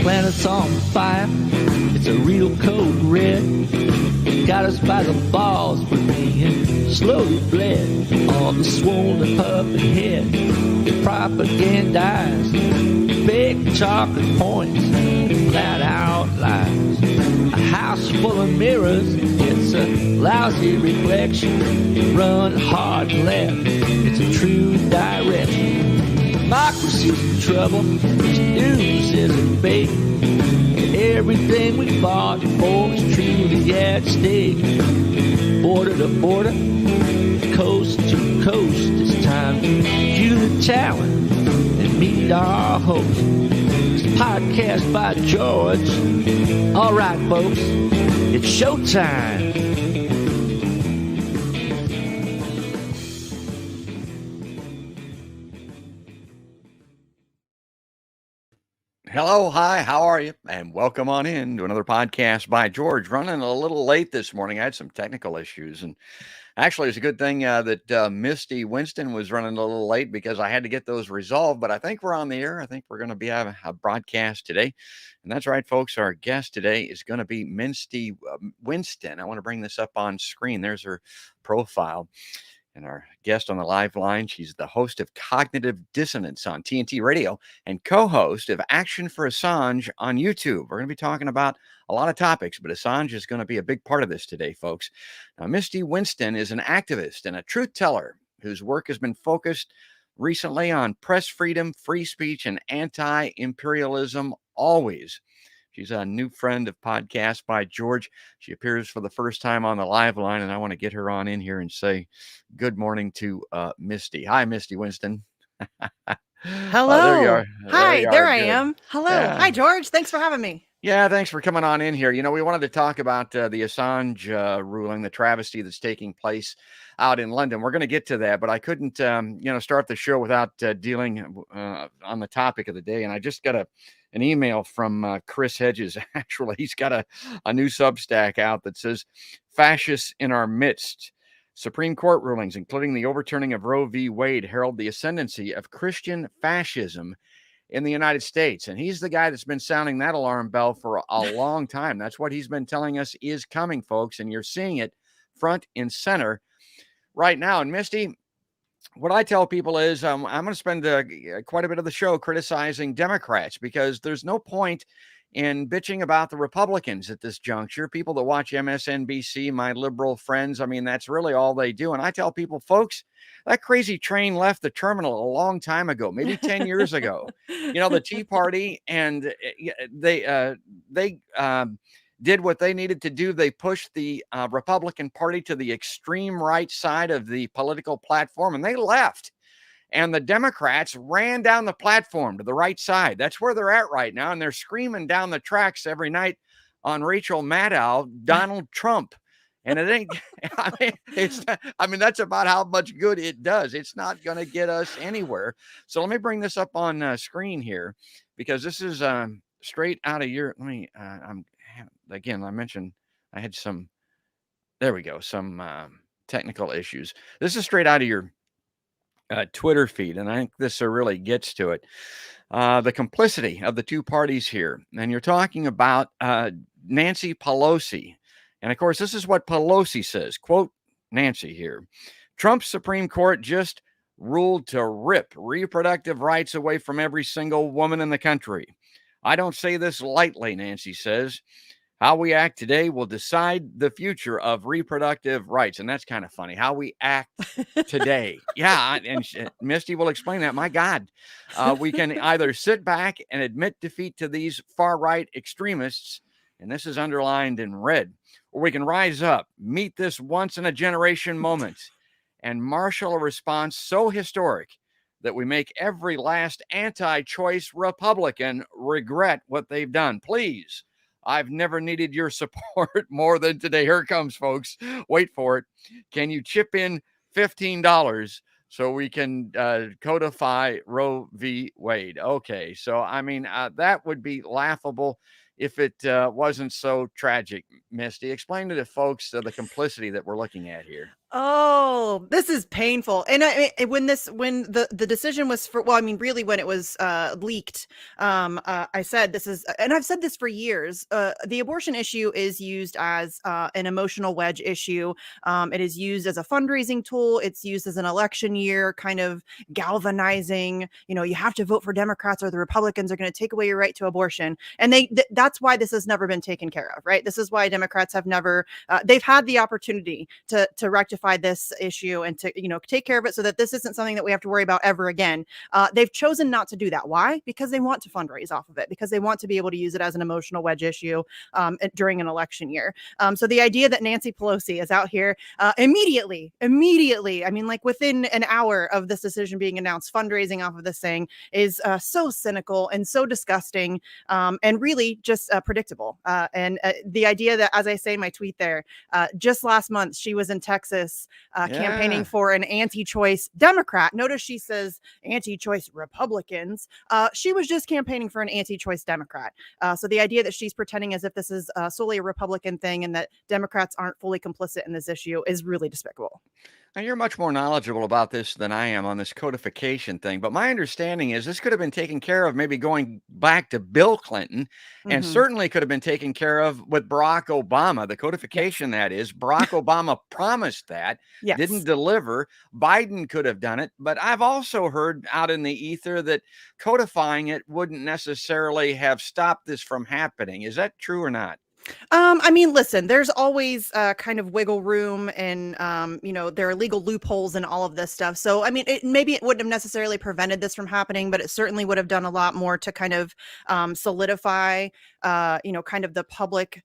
planet's on fire. It's a real code red. Got us by the balls, we're being slowly bled. On the swollen puppet head, propagandize big chocolate points, flat outlines. A house full of mirrors, it's a lousy reflection. Run hard left, it's a true direction. Democracy's in trouble, this news isn't fake. Everything we fought for is truly at stake. Border to border, coast to coast, it's time to view the talent and meet our host. It's a podcast by George. All right, folks, it's showtime. Hello, hi, how are you? And welcome on in to another podcast by George. Running a little late this morning. I had some technical issues, and actually it's a good thing that Misty Winston was running a little late because I had to get those resolved, but I think we're on the air. I think we're going to be having a broadcast today. And that's right, folks. Our guest today is going to be Misty Winston. I want to bring this up on screen. There's her profile. And our guest on the live line, she's the host of Cognitive Dissonance on TNT Radio and co-host of Action for Assange on YouTube. We're going to be talking about a lot of topics, but Assange is going to be a big part of this today, folks. Now, Misty Winston is an activist and a truth teller whose work has been focused recently on press freedom, free speech, and anti-imperialism always. She's a new friend of Podcast by George. She appears for the first time on the live line, and I want to get her on in here and say good morning to Misty. Hi, Misty Winston. Hello. There you are. Hi, there I Good. am. Hello. Yeah. Hi, George. Thanks for having me. Yeah, thanks for coming on in here. You know, we wanted to talk about the Assange ruling, the travesty that's taking place out in London. We're going to get to that, but I couldn't, start the show without dealing on the topic of the day. And I just got an email from Chris Hedges. Actually, he's got a new Substack out that says, "Fascists in our midst. Supreme Court rulings, including the overturning of Roe v. Wade, herald the ascendancy of Christian fascism in the United States." And he's the guy that's been sounding that alarm bell for a long time. That's what he's been telling us is coming, folks. And you're seeing it front and center right now. And Misty, what I tell people is I'm going to spend quite a bit of the show criticizing Democrats because there's no point in bitching about the Republicans at this juncture. People that watch MSNBC, my liberal friends, I mean, that's really all they do. And I tell people, folks, that crazy train left the terminal a long time ago, maybe 10 years ago. You know, the Tea Party, and they did what they needed to do. They pushed the Republican Party to the extreme right side of the political platform, and they left. And the Democrats ran down the platform to the right side. That's where they're at right now. And they're screaming down the tracks every night on Rachel Maddow, Donald Trump. And it ain't, that's about how much good it does. It's not going to get us anywhere. So let me bring this up on screen here, because this is straight out of your, I mentioned I had some technical issues. This is straight out of your Twitter feed, and I think this really gets to it. The complicity of the two parties here. And you're talking about Nancy Pelosi. And of course, this is what Pelosi says. Quote Nancy here. "Trump's Supreme Court just ruled to rip reproductive rights away from every single woman in the country. I don't say this lightly," Nancy says. "How we act today will decide the future of reproductive rights." And that's kind of funny. How we act today. Yeah. And Misty will explain that. My God, we can either sit back and admit defeat to these far right extremists, and this is underlined in red, or we can rise up, meet this once in a generation moment, and marshal a response so historic that we make every last anti-choice Republican regret what they've done. Please. I've never needed your support more than today. Here it comes, folks. Wait for it. Can you chip in $15 so we can codify Roe v. Wade? Okay, so I mean, that would be laughable if it wasn't so tragic. Misty, explain to the folks the complicity that we're looking at here. Oh, this is painful. And when the decision was well, I mean, really when it was leaked, I said this is, and I've said this for years. The abortion issue is used as an emotional wedge issue. It is used as a fundraising tool. It's used as an election year kind of galvanizing. You have to vote for Democrats or the Republicans are going to take away your right to abortion. And that's why this has never been taken care of, right? This is why Democrats have never. They've had the opportunity to rectify this issue and to take care of it so that this isn't something that we have to worry about ever again. They've chosen not to do that. Why? Because they want to fundraise off of it, because they want to be able to use it as an emotional wedge issue during an election year. So the idea that Nancy Pelosi is out here immediately, I mean, like within an hour of this decision being announced, fundraising off of this thing is so cynical and so disgusting and really just predictable. And the idea that, as I say in my tweet there, just last month, she was in Texas campaigning for an anti-choice Democrat. Notice she says anti-choice Republicans. She was just campaigning for an anti-choice Democrat. So the idea that she's pretending as if this is solely a Republican thing and that Democrats aren't fully complicit in this issue is really despicable. Now, you're much more knowledgeable about this than I am on this codification thing, but my understanding is this could have been taken care of maybe going back to Bill Clinton, and certainly could have been taken care of with Barack Obama. The codification, that is, Barack Obama promised that, didn't deliver. Biden could have done it, but I've also heard out in the ether that codifying it wouldn't necessarily have stopped this from happening. Is that true or not? I mean, listen, there's always kind of wiggle room and, there are legal loopholes and all of this stuff. So, I mean, maybe it wouldn't have necessarily prevented this from happening, but it certainly would have done a lot more to kind of solidify, kind of the public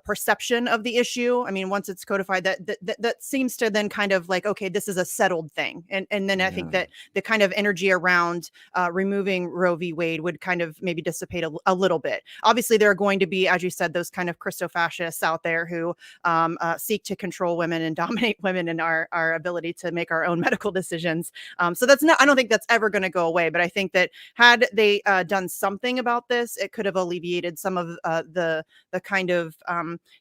perception of the issue. I mean, once it's codified, that seems to then kind of like, okay, this is a settled thing. And then I think that the kind of energy around removing Roe v. Wade would kind of maybe dissipate a little bit. Obviously, there are going to be, as you said, those kind of Christo-fascists out there who seek to control women and dominate women and our ability to make our own medical decisions. So I don't think that's ever going to go away. But I think that had they done something about this, it could have alleviated some of the kind of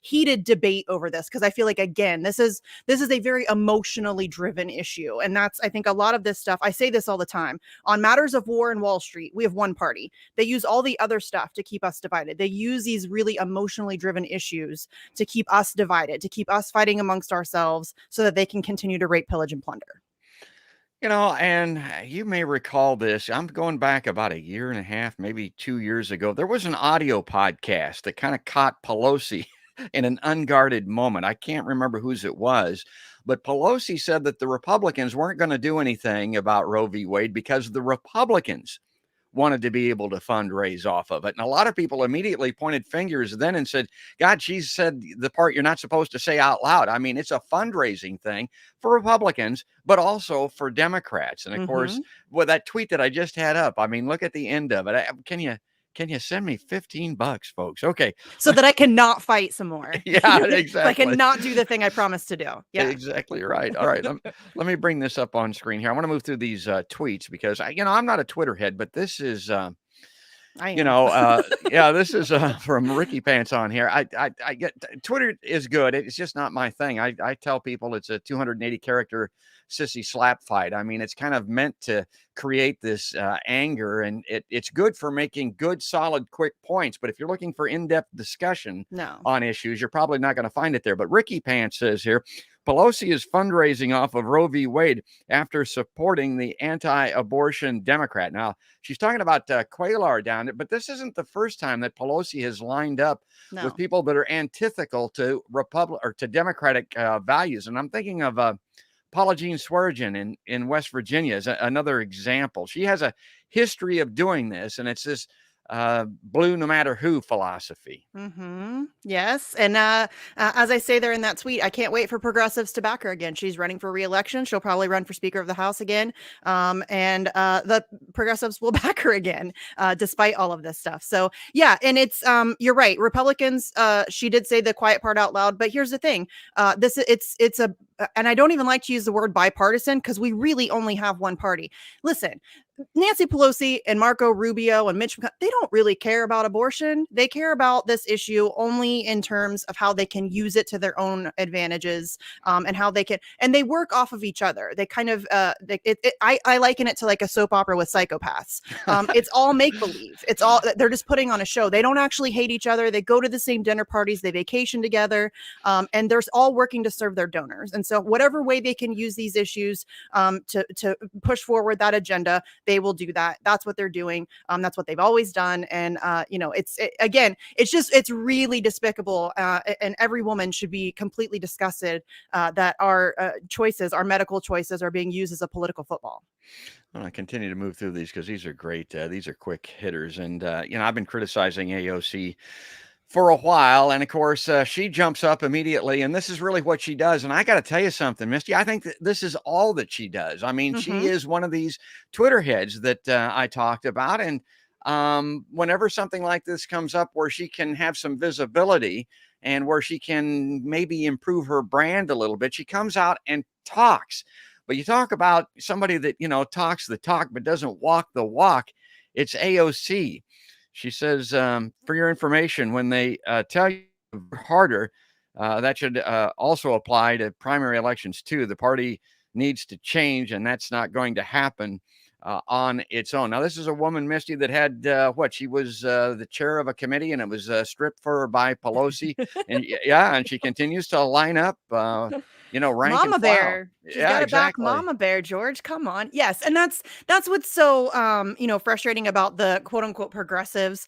heated debate over this, because I feel like, again, this is a very emotionally driven issue. And that's, I think, a lot of this stuff. I say this all the time on matters of war in Wall Street. We have one party. They use all the other stuff to keep us divided. They use these really emotionally driven issues to keep us divided, to keep us fighting amongst ourselves so that they can continue to rape, pillage, and plunder. And you may recall this. I'm going back about a year and a half, maybe 2 years ago. There was an audio podcast that kind of caught Pelosi in an unguarded moment. I can't remember whose it was, but Pelosi said that the Republicans weren't going to do anything about Roe v. Wade because the Republicans wanted to be able to fundraise off of it. And a lot of people immediately pointed fingers then and said, God, she said the part you're not supposed to say out loud. I mean, it's a fundraising thing for Republicans, but also for Democrats. And of course, with that tweet that I just had up, I mean, look at the end of it. Can you send me $15, folks? Okay. So that I cannot fight some more. Yeah, exactly. I cannot do the thing I promised to do. Yeah, exactly right. All right. Let me bring this up on screen here. I want to move through these tweets because I'm not a Twitter head, but this is, this is from Ricky Pants on here. I get Twitter is good. It's just not my thing. I tell people it's a 280 character sissy slap fight. I mean, it's kind of meant to create this anger, and it's good for making good, solid, quick points. But if you're looking for in-depth discussion on issues, you're probably not going to find it there. But Ricky Pants says here, Pelosi is fundraising off of Roe v. Wade after supporting the anti-abortion Democrat. Now, she's talking about Quaylar down there, but this isn't the first time that Pelosi has lined up with people that are antithetical to Democratic values. And I'm thinking of Paula Jean Swearengin in West Virginia is another example. She has a history of doing this, and it's this blue no matter who philosophy. Yes. And as I say there in that tweet, I can't wait for progressives to back her again. She's running for re-election. She'll probably run for Speaker of the House again. And the progressives will back her again, despite all of this stuff. So yeah, and it's you're right. Republicans, she did say the quiet part out loud, but here's the thing. It's and I don't even like to use the word bipartisan because we really only have one party. Listen, Nancy Pelosi and Marco Rubio and Mitch, they don't really care about abortion. They care about this issue only in terms of how they can use it to their own advantages, and how they can, and they work off of each other. They kind of, I liken it to like a soap opera with psychopaths. It's all make believe. It's all, they're just putting on a show. They don't actually hate each other. They go to the same dinner parties. They vacation together, and they're all working to serve their donors. And so, whatever way they can use these issues to push forward that agenda, they will do that. That's what they're doing. That's what they've always done. And, again, it's really despicable. And every woman should be completely disgusted that our choices, our medical choices, are being used as a political football. I continue to move through these because these are great. These are quick hitters. And, I've been criticizing AOC for a while. And of course, she jumps up immediately. And this is really what she does. And I got to tell you something, Misty, I think that this is all that she does. I mean, she is one of these Twitter heads that I talked about. And whenever something like this comes up where she can have some visibility and where she can maybe improve her brand a little bit, she comes out and talks. But you talk about somebody that, talks the talk but doesn't walk the walk. It's AOC. She says, for your information, when they tell you harder, that should also apply to primary elections too. The party needs to change, and that's not going to happen on its own. Now, this is a woman, Misty, that had she was the chair of a committee, and it was stripped for her by Pelosi, and and she continues to line up. Rank Mama and Bear. She's got to back exactly. Mama Bear, George. Come on. Yes. And that's what's so, frustrating about the quote unquote progressives.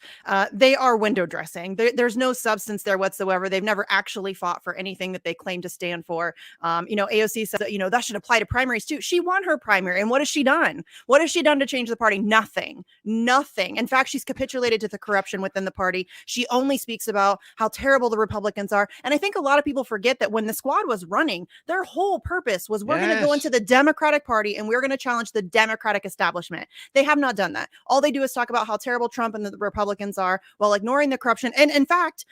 They are window dressing. There's no substance there whatsoever. They've never actually fought for anything that they claim to stand for. AOC says that, that should apply to primaries too. She won her primary. And what has she done? What has she done to change the party? Nothing. In fact, she's capitulated to the corruption within the party. She only speaks about how terrible the Republicans are. And I think a lot of people forget that when the squad was running, their whole purpose was we're going to go into the Democratic Party and we're going to challenge the Democratic establishment. They have not done that. All they do is talk about how terrible Trump and the Republicans are while ignoring the corruption and, in fact,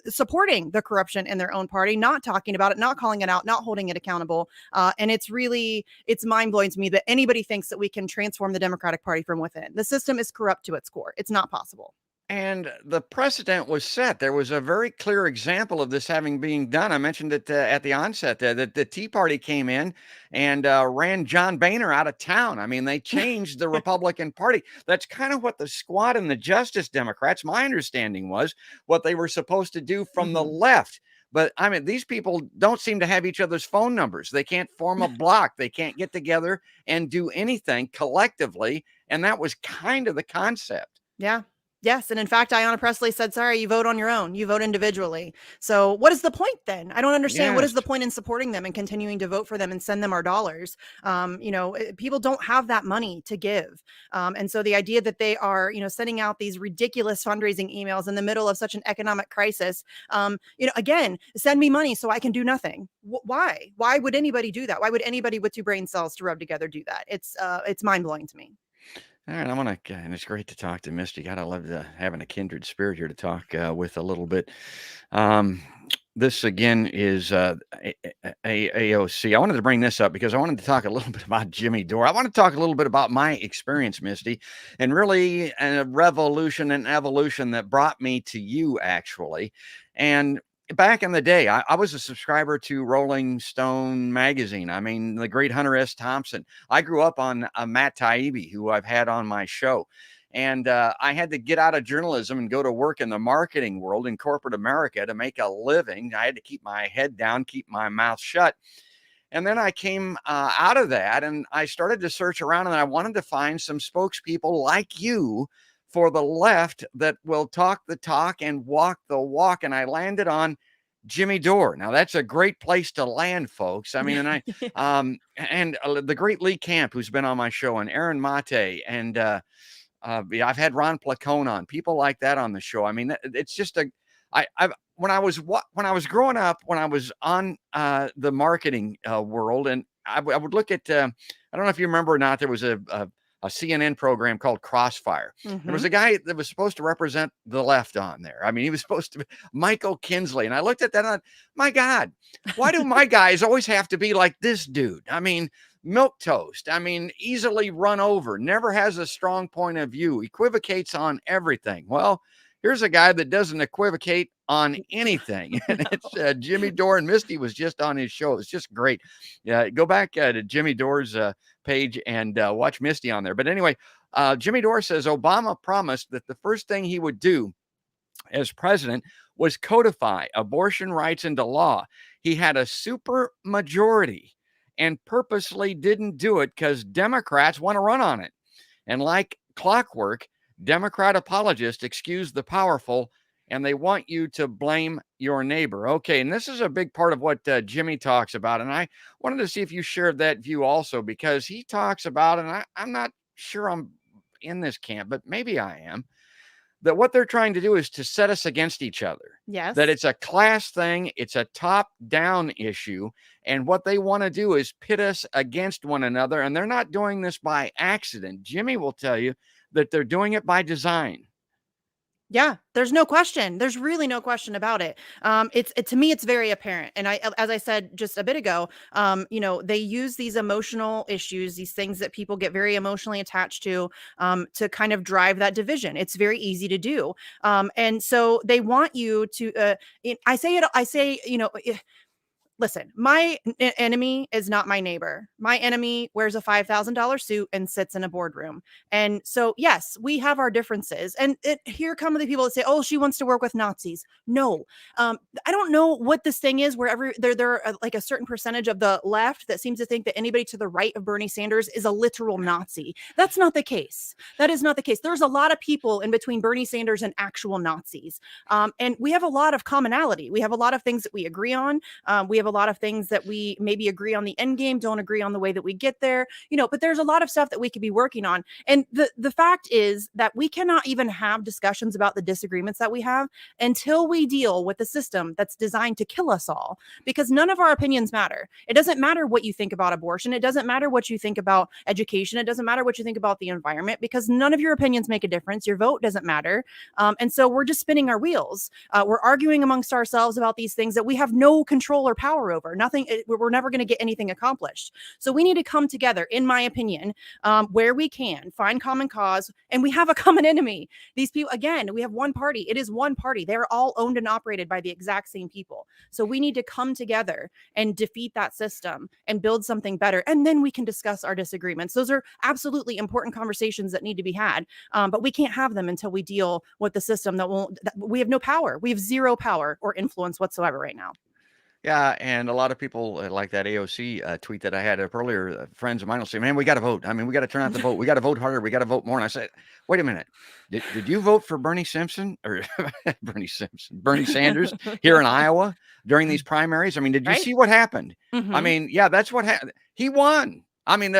supporting the corruption in their own party, not talking about it, not calling it out, not holding it accountable. And it's mind-blowing to me that anybody thinks that we can transform the Democratic Party from within. The system is corrupt to its core. It's not possible. And the precedent was set. There was a very clear example of this having being done. I mentioned it at the onset there that the Tea Party came in and ran John Boehner out of town. I mean, they changed the Republican Party. That's kind of what the Squad and the Justice Democrats, my understanding was, what they were supposed to do from the left. But I mean, these people don't seem to have each other's phone numbers. They can't form a block. They can't get together and do anything collectively. And that was kind of the concept. Yeah. Yes. And in fact, Ayanna Pressley said, sorry, you vote on your own. You vote individually. So what is the point then? I don't understand. What is the point in supporting them and continuing to vote for them and send them our dollars? People don't have that money to give. And so the idea that they are, sending out these ridiculous fundraising emails in the middle of such an economic crisis, again, send me money so I can do nothing. Why? Why would anybody do that? Why would anybody with two brain cells to rub together do that? It's mind blowing to me. All right, and it's great to talk to Misty. God, I love having a kindred spirit here to talk with a little bit. This again is AOC. I wanted to bring this up because I wanted to talk a little bit about Jimmy Dore. I want to talk a little bit about my experience, Misty, and really a revolution and evolution that brought me to you, actually. And back in the day, I was a subscriber to Rolling Stone magazine. I mean, the great Hunter S. Thompson. I grew up on Matt Taibbi, who I've had on my show. And I had to get out of journalism and go to work in the marketing world in corporate America to make a living. I had to keep my head down, keep my mouth shut. And then I came out of that and I started to search around and I wanted to find some spokespeople like you for the left that will talk the talk and walk the walk. And I landed on Jimmy Dore. Now that's a great place to land, folks. I mean, and the great Lee Camp, who's been on my show, and Aaron Mate, and I've had Ron Placone on, people like that on the show. I mean, it's just when I was growing up, when I was on the marketing world, and I would look at, I don't know if you remember or not, there was a a CNN program called Crossfire. There was a guy that was supposed to represent the left on there. I mean, he was supposed to be Michael Kinsley. And I looked at that and I thought, my God, why do my guys always have to be like this dude? I mean, milquetoast. I mean, easily run over, never has a strong point of view, equivocates on everything. Well, here's a guy that doesn't equivocate on anything. And it's Jimmy Dore, and Misty was just on his show. It's just great. Go back to Jimmy Dore's page and watch Misty on there. But anyway, Jimmy Dore says Obama promised that the first thing he would do as president was codify abortion rights into law. He had a super majority and purposely didn't do it because Democrats want to run on it. And like clockwork, Democrat apologists excuse the powerful, and they want you to blame your neighbor. Okay, and this is a big part of what Jimmy talks about, and I wanted to see if you shared that view also, because he talks about, and I'm not sure I'm in this camp, but maybe I am, that what they're trying to do is to set us against each other. Yes. That it's a class thing, it's a top-down issue, and what they want to do is pit us against one another, and they're not doing this by accident. Jimmy will tell you that they're doing it by design. Yeah, there's no question. There's really no question about it. To me, it's very apparent. And as I said just a bit ago, they use these emotional issues, these things that people get very emotionally attached to kind of drive that division. It's very easy to do. And so they want you to, listen, my enemy is not my neighbor. My enemy wears a $5,000 suit and sits in a boardroom. And so, yes, we have our differences. And here come the people that say, oh, she wants to work with Nazis. No, I don't know what this thing is where there are like a certain percentage of the left that seems to think that anybody to the right of Bernie Sanders is a literal Nazi. That's not the case. That is not the case. There's a lot of people in between Bernie Sanders and actual Nazis. And we have a lot of commonality. We have a lot of things that we agree on. We have a lot of things that we maybe agree on the end game, don't agree on the way that we get there, but there's a lot of stuff that we could be working on. And the fact is that we cannot even have discussions about the disagreements that we have until we deal with the system that's designed to kill us all, because none of our opinions matter. It doesn't matter what you think about abortion. It doesn't matter what you think about education. It doesn't matter what you think about the environment, because none of your opinions make a difference. Your vote doesn't matter. And so we're just spinning our wheels. We're arguing amongst ourselves about these things that we have no control or power over. We're never going to get anything accomplished. So we need to come together, in my opinion, where we can find common cause, and we have a common enemy. These people, again, we have one party. It is one party. They're all owned and operated by the exact same people. So we need to come together and defeat that system and build something better. And then we can discuss our disagreements. Those are absolutely important conversations that need to be had. But we can't have them until we deal with the system we have no power. We have zero power or influence whatsoever right now. Yeah, and a lot of people like that AOC tweet that I had up earlier. Friends of mine will say, "Man, we got to vote. I mean, we got to turn out the vote. We got to vote harder. We got to vote more." And I said, "Wait a minute. Did you vote for Bernie Simpson or Bernie Sanders here in Iowa during these primaries? I mean, did you see what happened? I mean, yeah, that's what happened. He won. I mean,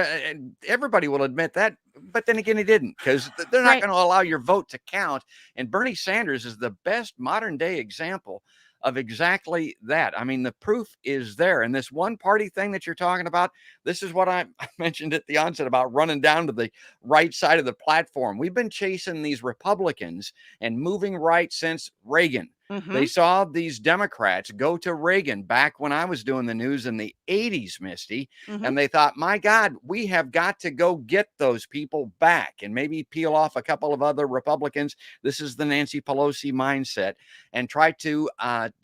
everybody will admit that, but then again, he didn't, because they're not going to allow your vote to count. And Bernie Sanders is the best modern day example of exactly that. I mean, the proof is there. And this one party thing that you're talking about, this is what I mentioned at the onset about running down to the right side of the platform. We've been chasing these Republicans and moving right since Reagan. They saw these Democrats go to Reagan back when I was doing the news in the 80s, Misty, and they thought, my God, we have got to go get those people back and maybe peel off a couple of other Republicans. This is the Nancy Pelosi mindset, and try to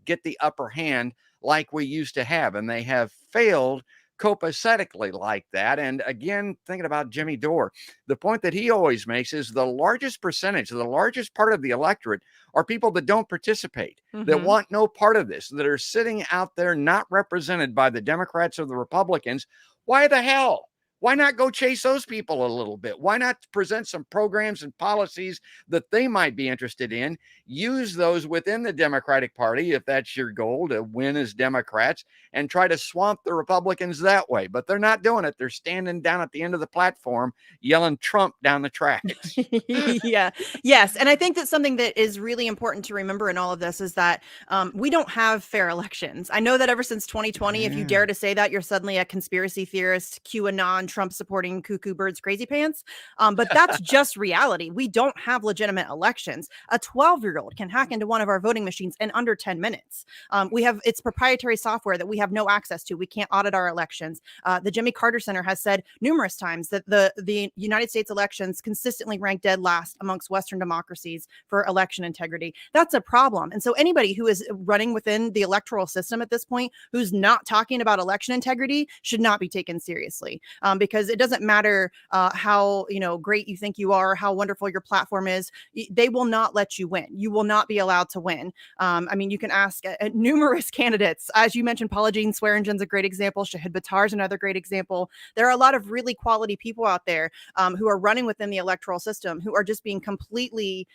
get the upper hand like we used to have. And they have failed copacetically like that. And again, thinking about Jimmy Dore, the point that he always makes is the largest percentage, the largest part of the electorate are people that don't participate, that want no part of this, that are sitting out there not represented by the Democrats or the Republicans. Why the hell? Why not go chase those people a little bit? Why not present some programs and policies that they might be interested in? Use those within the Democratic Party, if that's your goal, to win as Democrats, and try to swamp the Republicans that way. But they're not doing it. They're standing down at the end of the platform yelling Trump down the tracks. Yeah. Yes. And I think that something that is really important to remember in all of this is that we don't have fair elections. I know that ever since 2020, if you dare to say that, you're suddenly a conspiracy theorist, QAnon, non-Trump supporting cuckoo birds crazy pants. But that's just reality. We don't have legitimate elections. A 12-year-old can hack into one of our voting machines in under 10 minutes. We have it's proprietary software that we have no access to. We can't audit our elections. The Jimmy Carter Center has said numerous times that the United States elections consistently rank dead last amongst Western democracies for election integrity. That's a problem. And so anybody who is running within the electoral system at this point, who's not talking about election integrity, should not be taken seriously, because it doesn't matter how great you think you are, how wonderful your platform is. They will not let you win. You will not be allowed to win. I mean, you can ask numerous candidates, as you mentioned. Paula Jean Swearingen's a great example. Shahid Buttar's another great example. There are a lot of really quality people out there who are running within the electoral system who are just being completely,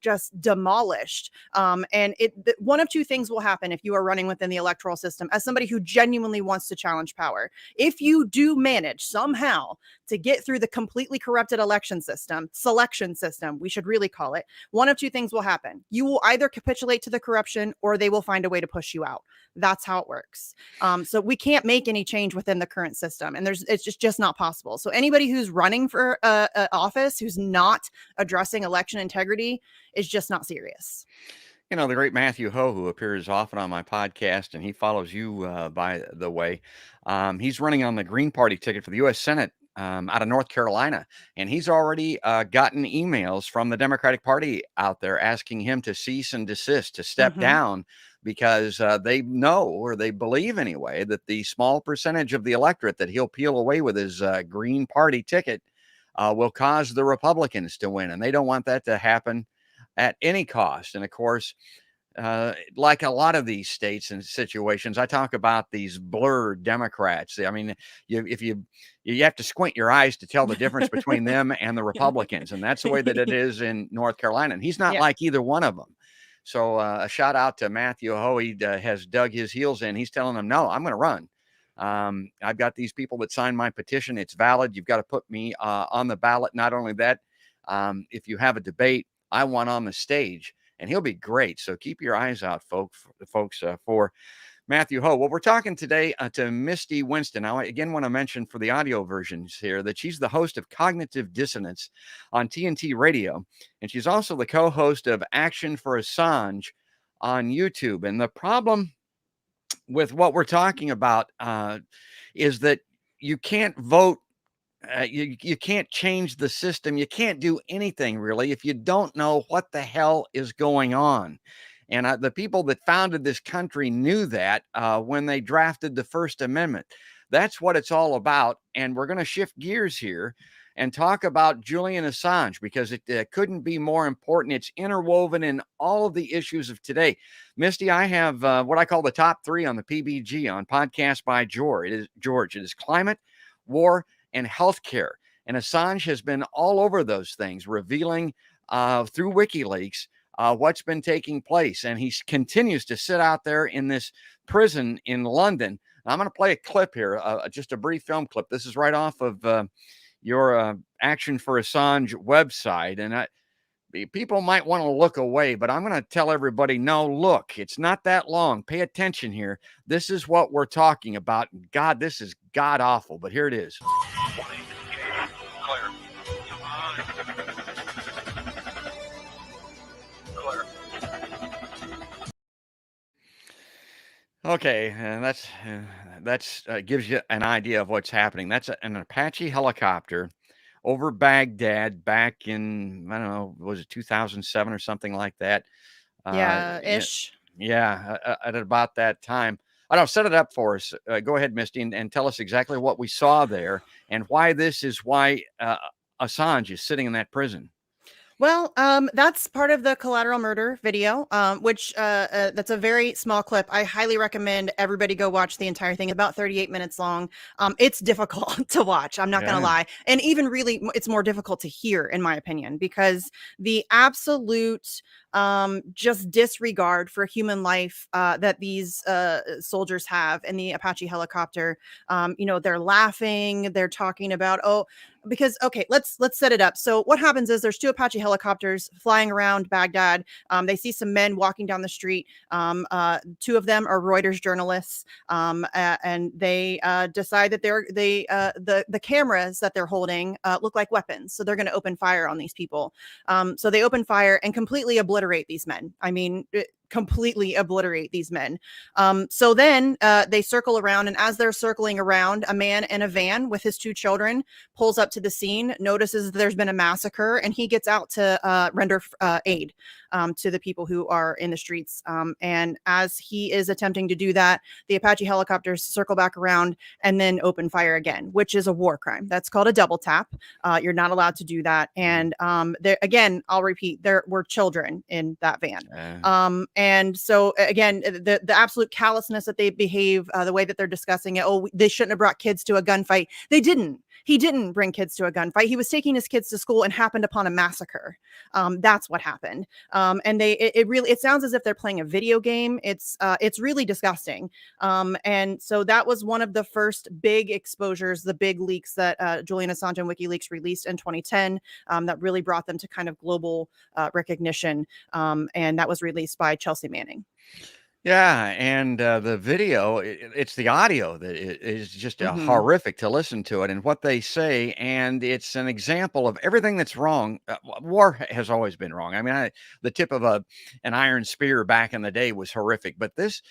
just demolished. And one of two things will happen if you are running within the electoral system as somebody who genuinely wants to challenge power. If you do manage somehow to get through the completely corrupted selection system, we should really call it, one of two things will happen. You will either capitulate to the corruption or they will find a way to push you out. That's how it works. So we can't make any change within the current system, and it's just not possible. So anybody who's running for office who's not addressing election integrity is just not serious. The great Matthew Ho, who appears often on my podcast, and he follows you, by the way. He's running on the Green Party ticket for the U.S. Senate out of North Carolina. And he's already gotten emails from the Democratic Party out there asking him to cease and desist, to step down, because they know, or they believe anyway, that the small percentage of the electorate that he'll peel away with his Green Party ticket will cause the Republicans to win. And they don't want that to happen at any cost. And of course, like a lot of these states and situations, I talk about these blurred Democrats. I mean, you have to squint your eyes to tell the difference between them and the Republicans. And that's the way that it is in North Carolina. And he's not like either one of them. So a shout out to Matthew Ho. He has dug his heels in. He's telling them, no, I'm going to run. I've got these people that signed my petition. It's valid. You've got to put me on the ballot. Not only that, if you have a debate, I want on the stage, and he'll be great. So keep your eyes out, folks, for Matthew Ho. Well, we're talking today to Misty Winston. I again want to mention for the audio versions here that she's the host of Cognitive Dissonance on TNT Radio, and she's also the co-host of Action for Assange on YouTube. And the problem with what we're talking about is that you can't vote. You can't change the system. You can't do anything really if you don't know what the hell is going on. And the people that founded this country knew that when they drafted the First Amendment. That's what it's all about. And we're going to shift gears here and talk about Julian Assange, because it couldn't be more important. It's interwoven in all of the issues of today. Misty, I have what I call the top three on the PBG on Podcast by George. It is climate, war, and healthcare. And Assange has been all over those things, revealing through WikiLeaks what's been taking place. And he continues to sit out there in this prison in London. And I'm going to play a clip here, just a brief film clip. This is right off of your Action for Assange website. And people might want to look away, but I'm going to tell everybody, no, look, it's not that long. Pay attention here. This is what we're talking about. God, this is god awful, but here it is. Clear. Clear. Okay, and that's gives you an idea of what's happening. That's an Apache helicopter over Baghdad back in, I don't know, was it 2007 or something like that? Ish. Yeah, at about that time. I don't know, set it up for us. Go ahead, Misty, and tell us exactly what we saw there and why Assange is sitting in that prison. Well, that's part of the collateral murder video, which that's a very small clip. I highly recommend everybody go watch the entire thing. About 38 minutes long. It's difficult to watch. I'm not going to lie. And even really, it's more difficult to hear, in my opinion, because the absolute just disregard for human life that these soldiers have in the Apache helicopter. They're laughing. They're talking about, because okay, let's set it up. So what happens is there's 2 Apache helicopters flying around Baghdad. They see some men walking down the street. 2 of them are Reuters journalists, and they decide that the cameras that they're holding look like weapons, so they're going to open fire on these people. So they open fire and completely obliterate these men. I mean, completely obliterate these men. So then they circle around, and as they're circling around, a man in a van with his 2 children pulls up to the scene, notices that there's been a massacre, and he gets out to render aid to the people who are in the streets. And as he is attempting to do that, the Apache helicopters circle back around and then open fire again, which is a war crime. That's called a double tap. You're not allowed to do that. And there again, I'll repeat, there were children in that van. And so again, the absolute callousness that they behave, the way that they're discussing it. Oh, they shouldn't have brought kids to a gunfight. They didn't. He didn't bring kids to a gunfight. He was taking his kids to school and happened upon a massacre. That's what happened. And it sounds as if they're playing a video game. It's really disgusting. And so that was one of the first big exposures, the big leaks that Julian Assange and WikiLeaks released in 2010 that really brought them to kind of global recognition. And that was released by Chelsea Manning. Yeah, and the video, it's the audio that is just horrific to listen to it and what they say, and it's an example of everything that's wrong. War has always been wrong. I mean, the tip of an iron spear back in the day was horrific, but this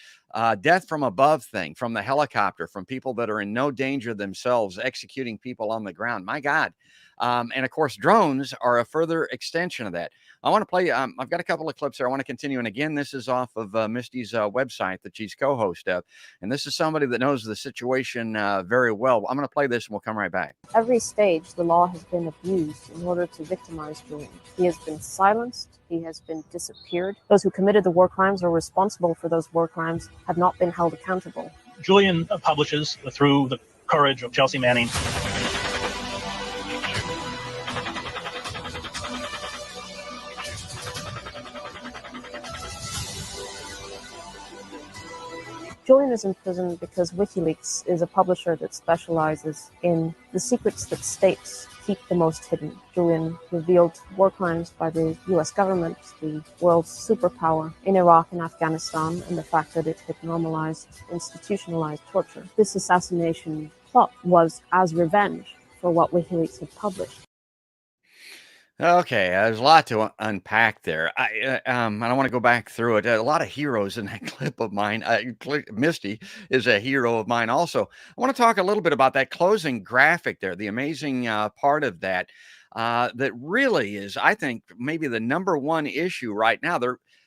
death from above thing, from the helicopter, from people that are in no danger themselves, executing people on the ground, my God. And of course, drones are a further extension of that. I want to play, I've got a couple of clips there I want to continue. And again, this is off of Misty's website that she's co-host of. And this is somebody that knows the situation very well. I'm going to play this and we'll come right back. Every stage, the law has been abused in order to victimize Julian. He has been silenced. He has been disappeared. Those who committed the war crimes or responsible for those war crimes have not been held accountable. Julian publishes through the courage of Chelsea Manning. Julian is in prison because WikiLeaks is a publisher that specializes in the secrets that states keep the most hidden. Julian revealed war crimes by the US government, the world's superpower, in Iraq and Afghanistan, and the fact that it had normalized, institutionalized torture. This assassination plot was as revenge for what WikiLeaks had published. Okay, there's a lot to unpack there. I want to go back through it. A lot of heroes in that clip of mine. Misty is a hero of mine also. I want to talk a little bit about that closing graphic there, the amazing part of that, that really is, I think, maybe the #1 issue right now.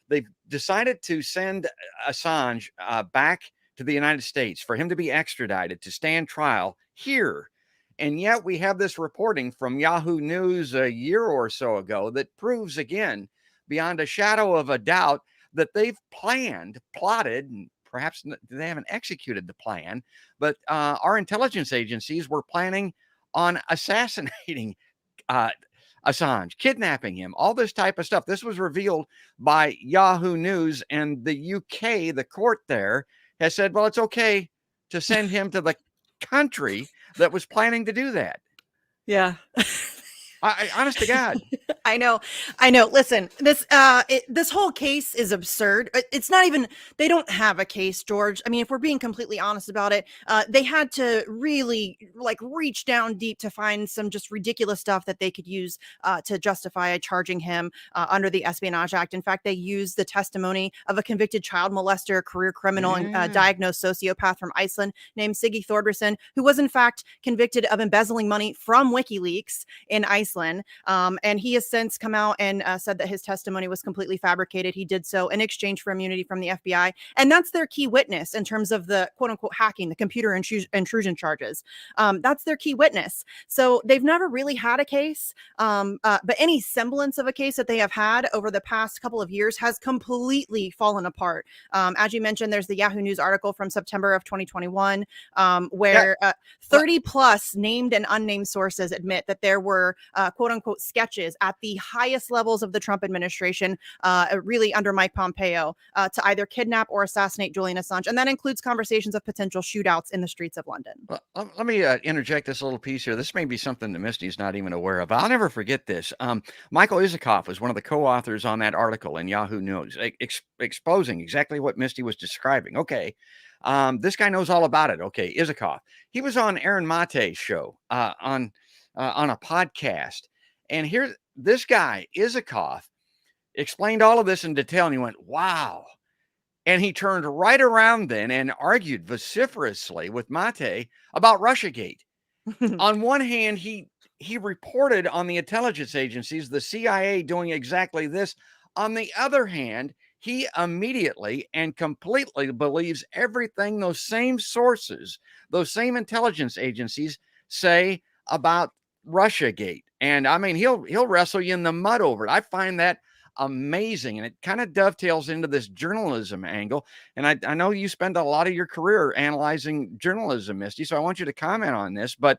They've decided to send Assange back to the United States for him to be extradited to stand trial here. And yet we have this reporting from Yahoo News a year or so ago that proves again, beyond a shadow of a doubt, that they've plotted, and perhaps they haven't executed the plan, but our intelligence agencies were planning on assassinating Assange, kidnapping him, all this type of stuff. This was revealed by Yahoo News, and the UK, the court there, has said, well, it's okay to send him to the country that was planning to do that. Yeah. Honest to God. I know. Listen, this whole case is absurd. It's not even, they don't have a case, George. I mean, if we're being completely honest about it, they had to really reach down deep to find some just ridiculous stuff that they could use to justify charging him under the Espionage Act. In fact, they used the testimony of a convicted child molester, career criminal, and diagnosed sociopath from Iceland named Siggy Thordarson, who was in fact convicted of embezzling money from WikiLeaks in Iceland. And he has since come out and said that his testimony was completely fabricated. He did so in exchange for immunity from the FBI. And that's their key witness in terms of the quote unquote hacking, the computer intrusion charges. That's their key witness. So they've never really had a case. But any semblance of a case that they have had over the past couple of years has completely fallen apart. As you mentioned, there's the Yahoo News article from September of 2021, where 30 plus named and unnamed sources admit that there were quote unquote sketches at the highest levels of the Trump administration, really under Mike Pompeo, to either kidnap or assassinate Julian Assange. And that includes conversations of potential shootouts in the streets of London. Well, let me interject this little piece here. This may be something that Misty's not even aware of. I'll never forget this. Michael Isikoff was one of the co-authors on that article in Yahoo News, exposing exactly what Misty was describing. Okay, this guy knows all about it. Okay, Isikoff. He was on Aaron Mate's show on a podcast, and here this guy Isikoff explained all of this in detail, and he went, "Wow." And he turned right around then and argued vociferously with Mate about Russiagate. On one hand, he reported on the intelligence agencies, the CIA, doing exactly this. On the other hand, he immediately and completely believes everything those same sources, those same intelligence agencies say about Russiagate. And I mean, he'll wrestle you in the mud over it. I find that amazing, and it kind of dovetails into this journalism angle. And I know you spend a lot of your career analyzing journalism, Misty, so I want you to comment on this. But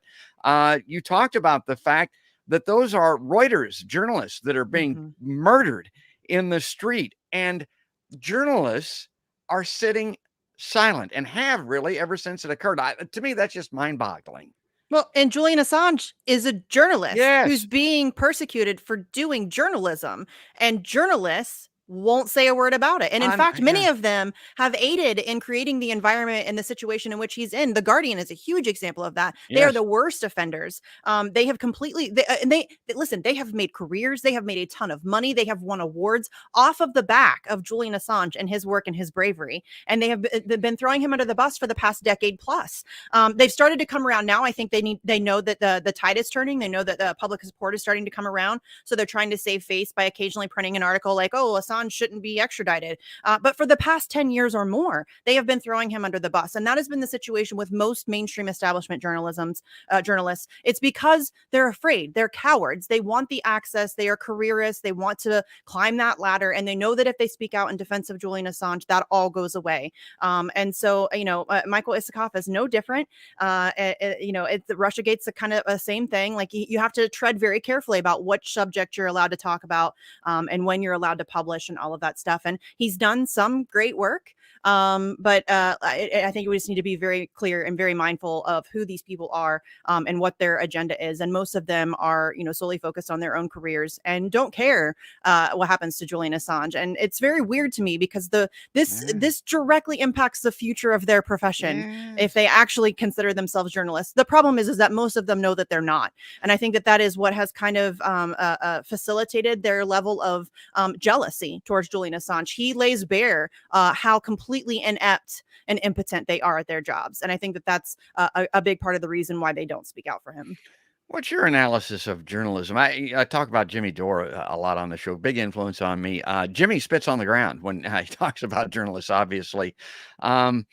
you talked about the fact that those are Reuters journalists that are being murdered in the street, and journalists are sitting silent and have really ever since it occurred. To me, that's just mind-boggling. Well, and Julian Assange is a journalist Yes. who's being persecuted for doing journalism, and journalists won't say a word about it. And in fact, many of them have aided in creating the environment and the situation in which he's in. The Guardian is a huge example of that. They are the worst offenders. They have completely, listen, they have made careers. They have made a ton of money. They have won awards off of the back of Julian Assange and his work and his bravery. And they've been throwing him under the bus for the past decade plus. They've started to come around now. I think they know that the tide is turning. They know that the public support is starting to come around. So they're trying to save face by occasionally printing an article like, oh, Assange shouldn't be extradited. But for the past 10 years or more, they have been throwing him under the bus. And that has been the situation with most mainstream establishment journalists. It's because they're afraid. They're cowards. They want the access. They are careerists. They want to climb that ladder. And they know that if they speak out in defense of Julian Assange, that all goes away. And so, Michael Isikoff is no different. Russiagate's a kind of a same thing. Like you have to tread very carefully about which subject you're allowed to talk about and when you're allowed to publish and all of that stuff. And he's done some great work. But I think we just need to be very clear and very mindful of who these people are and what their agenda is. And most of them are, solely focused on their own careers and don't care what happens to Julian Assange. And it's very weird to me because this directly impacts the future of their profession if they actually consider themselves journalists. The problem is that most of them know that they're not. And I think that is what has kind of facilitated their level of jealousy towards Julian Assange. He lays bare how completely inept and impotent they are at their jobs. And I think that that's a big part of the reason why they don't speak out for him. What's your analysis of journalism? I talk about Jimmy Dore a lot on the show. Big influence on me. Jimmy spits on the ground when he talks about journalists, obviously. And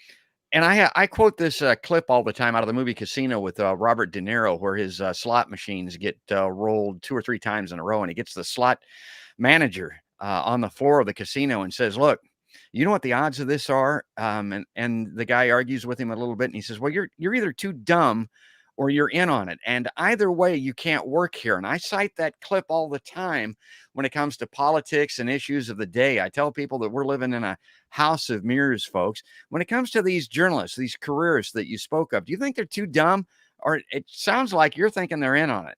I quote this clip all the time out of the movie Casino with Robert De Niro, where his slot machines get rolled 2 or 3 times in a row, and he gets the slot manager on the floor of the casino and says, "Look, you know what the odds of this are?" And the guy argues with him a little bit, and he says, "Well, you're either too dumb or you're in on it. And either way, you can't work here." And I cite that clip all the time when it comes to politics and issues of the day. I tell people that we're living in a house of mirrors, folks. When it comes to these journalists, these careerists that you spoke of, do you think they're too dumb? Or it sounds like you're thinking they're in on it.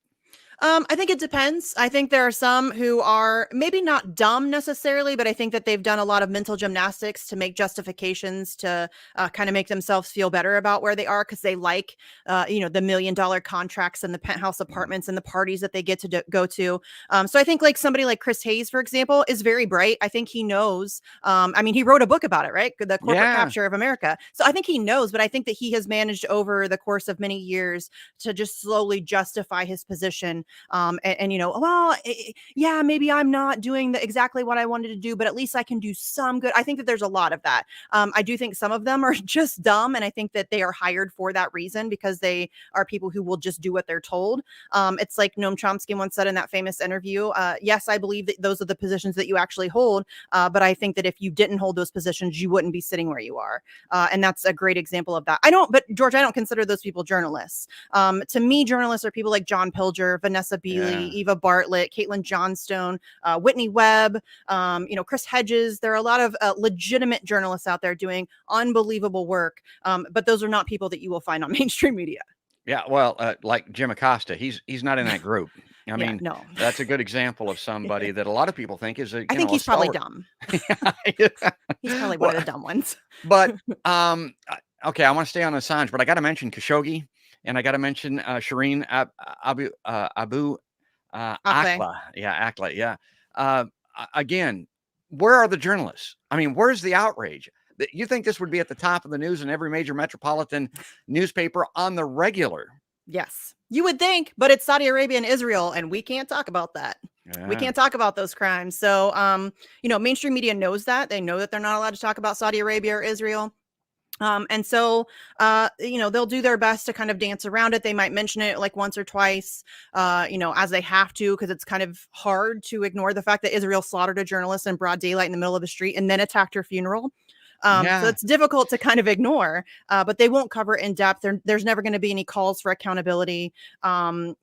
I think it depends. I think there are some who are maybe not dumb necessarily, but I think that they've done a lot of mental gymnastics to make justifications to kind of make themselves feel better about where they are because they like, the $1 million contracts and the penthouse apartments and the parties that they get to go to. So I think like somebody like Chris Hayes, for example, is very bright. I think he knows. He wrote a book about it, right? The corporate capture of America. So I think he knows, but I think that he has managed over the course of many years to just slowly justify his position. Maybe I'm not doing exactly what I wanted to do, but at least I can do some good. I think that there's a lot of that. I do think some of them are just dumb. And I think that they are hired for that reason because they are people who will just do what they're told. It's like Noam Chomsky once said in that famous interview, yes, I believe that those are the positions that you actually hold. But I think that if you didn't hold those positions, you wouldn't be sitting where you are. And that's a great example of that. But George, I don't consider those people journalists. To me, journalists are people like John Pilger, Vanessa Vanessa Beeley, Yeah. Eva Bartlett, Caitlin Johnstone, Whitney Webb, Chris Hedges. There are a lot of legitimate journalists out there doing unbelievable work, but those are not people that you will find on mainstream media. Yeah, well, like Jim Acosta, he's not in that group. I Yeah, mean, no. that's a good example of somebody that a lot of people think is a I think a he's probably stalwart. dumb. Yeah. He's probably one Well, of the dumb ones. but okay, I want to stay on Assange, but I got to mention Khashoggi, and I got to mention Shireen Abu Akle. Akla. Yeah, Akla. Yeah. Again, where are the journalists? I mean, where's the outrage? You think this would be at the top of the news in every major metropolitan newspaper on the regular? Yes, you would think, but it's Saudi Arabia and Israel, and we can't talk about that. We Yeah. can't talk about those crimes. So, mainstream media knows that. They know that they're not allowed to talk about Saudi Arabia or Israel. And so, they'll do their best to kind of dance around it. They might mention it like once or twice, as they have to, because it's kind of hard to ignore the fact that Israel slaughtered a journalist in broad daylight in the middle of the street and then attacked her funeral. So Yeah. it's difficult to kind of ignore, but they won't cover it in depth. There's never going to be any calls for accountability, and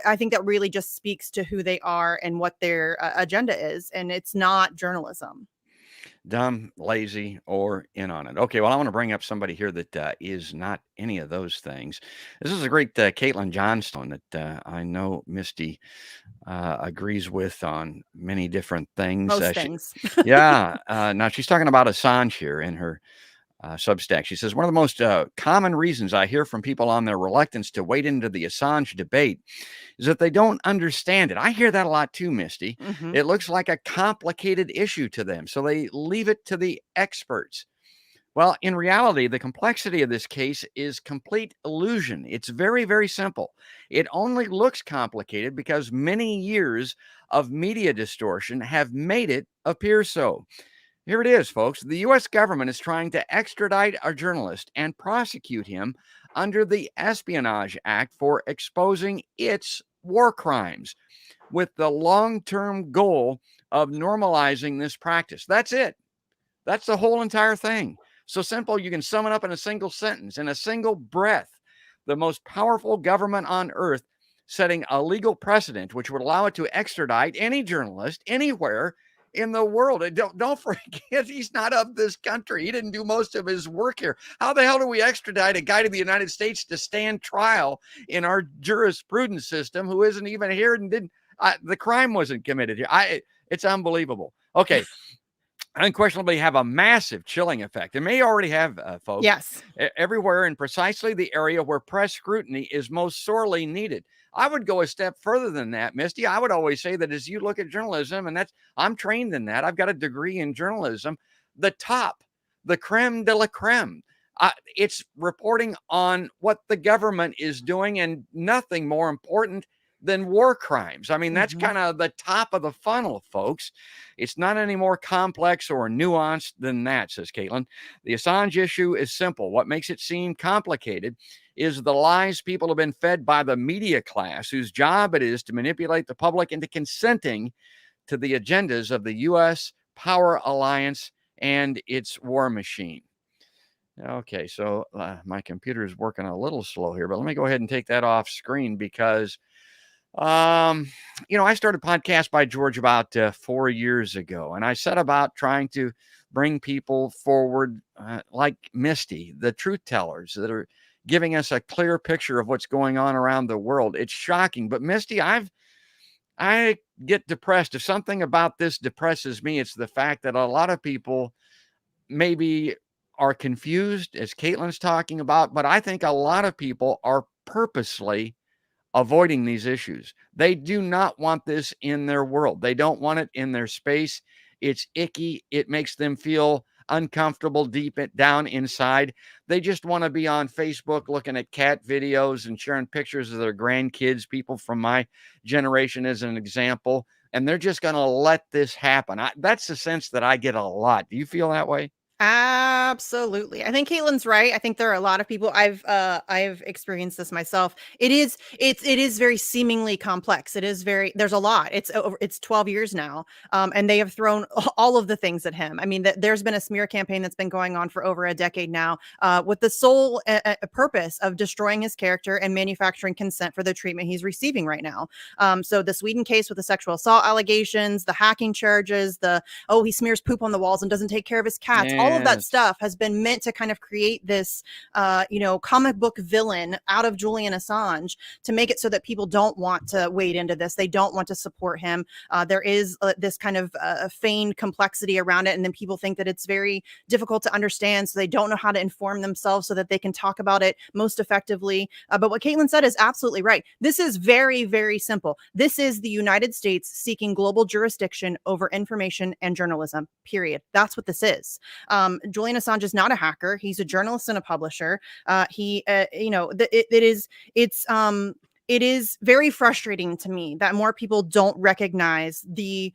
I think that really just speaks to who they are and what their agenda is. And it's not journalism. Dumb, lazy, or in on it. Okay, well, I want to bring up somebody here that is not any of those things. This is a great Caitlin Johnstone that I know Misty agrees with on many different things. Most things. Yeah. Now she's talking about Assange here in her Substack. She says, one of the most common reasons I hear from people on their reluctance to wade into the Assange debate is that they don't understand it. I hear that a lot too, Misty. Mhm. It looks like a complicated issue to them, so they leave it to the experts. Well, in reality, the complexity of this case is complete illusion. It's very, very simple. It only looks complicated because many years of media distortion have made it appear so. Here it is, folks. The U.S. government is trying to extradite a journalist and prosecute him under the Espionage Act for exposing its war crimes, with the long-term goal of normalizing this practice. That's it. That's the whole entire thing. So simple, you can sum it up in a single sentence, in a single breath. The most powerful government on earth setting a legal precedent which would allow it to extradite any journalist anywhere in the world. And don't forget, he's not of this country. He didn't do most of his work here. How the hell do we extradite a guy to the United States to stand trial in our jurisprudence system who isn't even here and didn't, the crime wasn't committed here? It's unbelievable. Okay. Unquestionably have a massive chilling effect. It may already have, folks. Yes. Everywhere in precisely the area where press scrutiny is most sorely needed. I would go a step further than that, Misty. I would always say that as you look at journalism, and I'm trained in that. I've got a degree in journalism. The top, the creme de la creme. It's reporting on what the government is doing, and nothing more important than war crimes. I mean, that's kind of the top of the funnel, folks. It's not any more complex or nuanced than that, says Caitlin. The Assange issue is simple. What makes it seem complicated is the lies people have been fed by the media class, whose job it is to manipulate the public into consenting to the agendas of the U.S. power alliance and its war machine. Okay, so my computer is working a little slow here, but let me go ahead and take that off screen because I started Podcast by George about 4 years ago, and I set about trying to bring people forward like Misty, the truth tellers that are giving us a clear picture of what's going on around the world. It's shocking, but Misty, I get depressed. If something about this depresses me, it's the fact that a lot of people maybe are confused, as Caitlin's talking about, but I think a lot of people are purposely avoiding these issues. They do not want this in their world. They don't want it in their space. It's icky. It makes them feel uncomfortable deep down inside. They just want to be on Facebook looking at cat videos and sharing pictures of their grandkids, people from my generation as an example, and they're just going to let this happen. That's the sense that I get a lot. Do you feel that way? Absolutely. I think Caitlin's right. I think there are a lot of people. I've experienced this myself. It is very seemingly complex. It is very, there's a lot. It's 12 years now. And they have thrown all of the things at him. I mean, there's been a smear campaign that's been going on for over a decade now, with the sole purpose of destroying his character and manufacturing consent for the treatment he's receiving right now. So the Sweden case with the sexual assault allegations, the hacking charges, he smears poop on the walls and doesn't take care of his cats. All of that stuff has been meant to kind of create this, comic book villain out of Julian Assange to make it so that people don't want to wade into this. They don't want to support him. There is this kind of feigned complexity around it. And then people think that it's very difficult to understand. So they don't know how to inform themselves so that they can talk about it most effectively. But what Caitlin said is absolutely right. This is very, very simple. This is the United States seeking global jurisdiction over information and journalism, period. That's what this is. Julian Assange is not a hacker. He's a journalist and a publisher. It is very frustrating to me that more people don't recognize the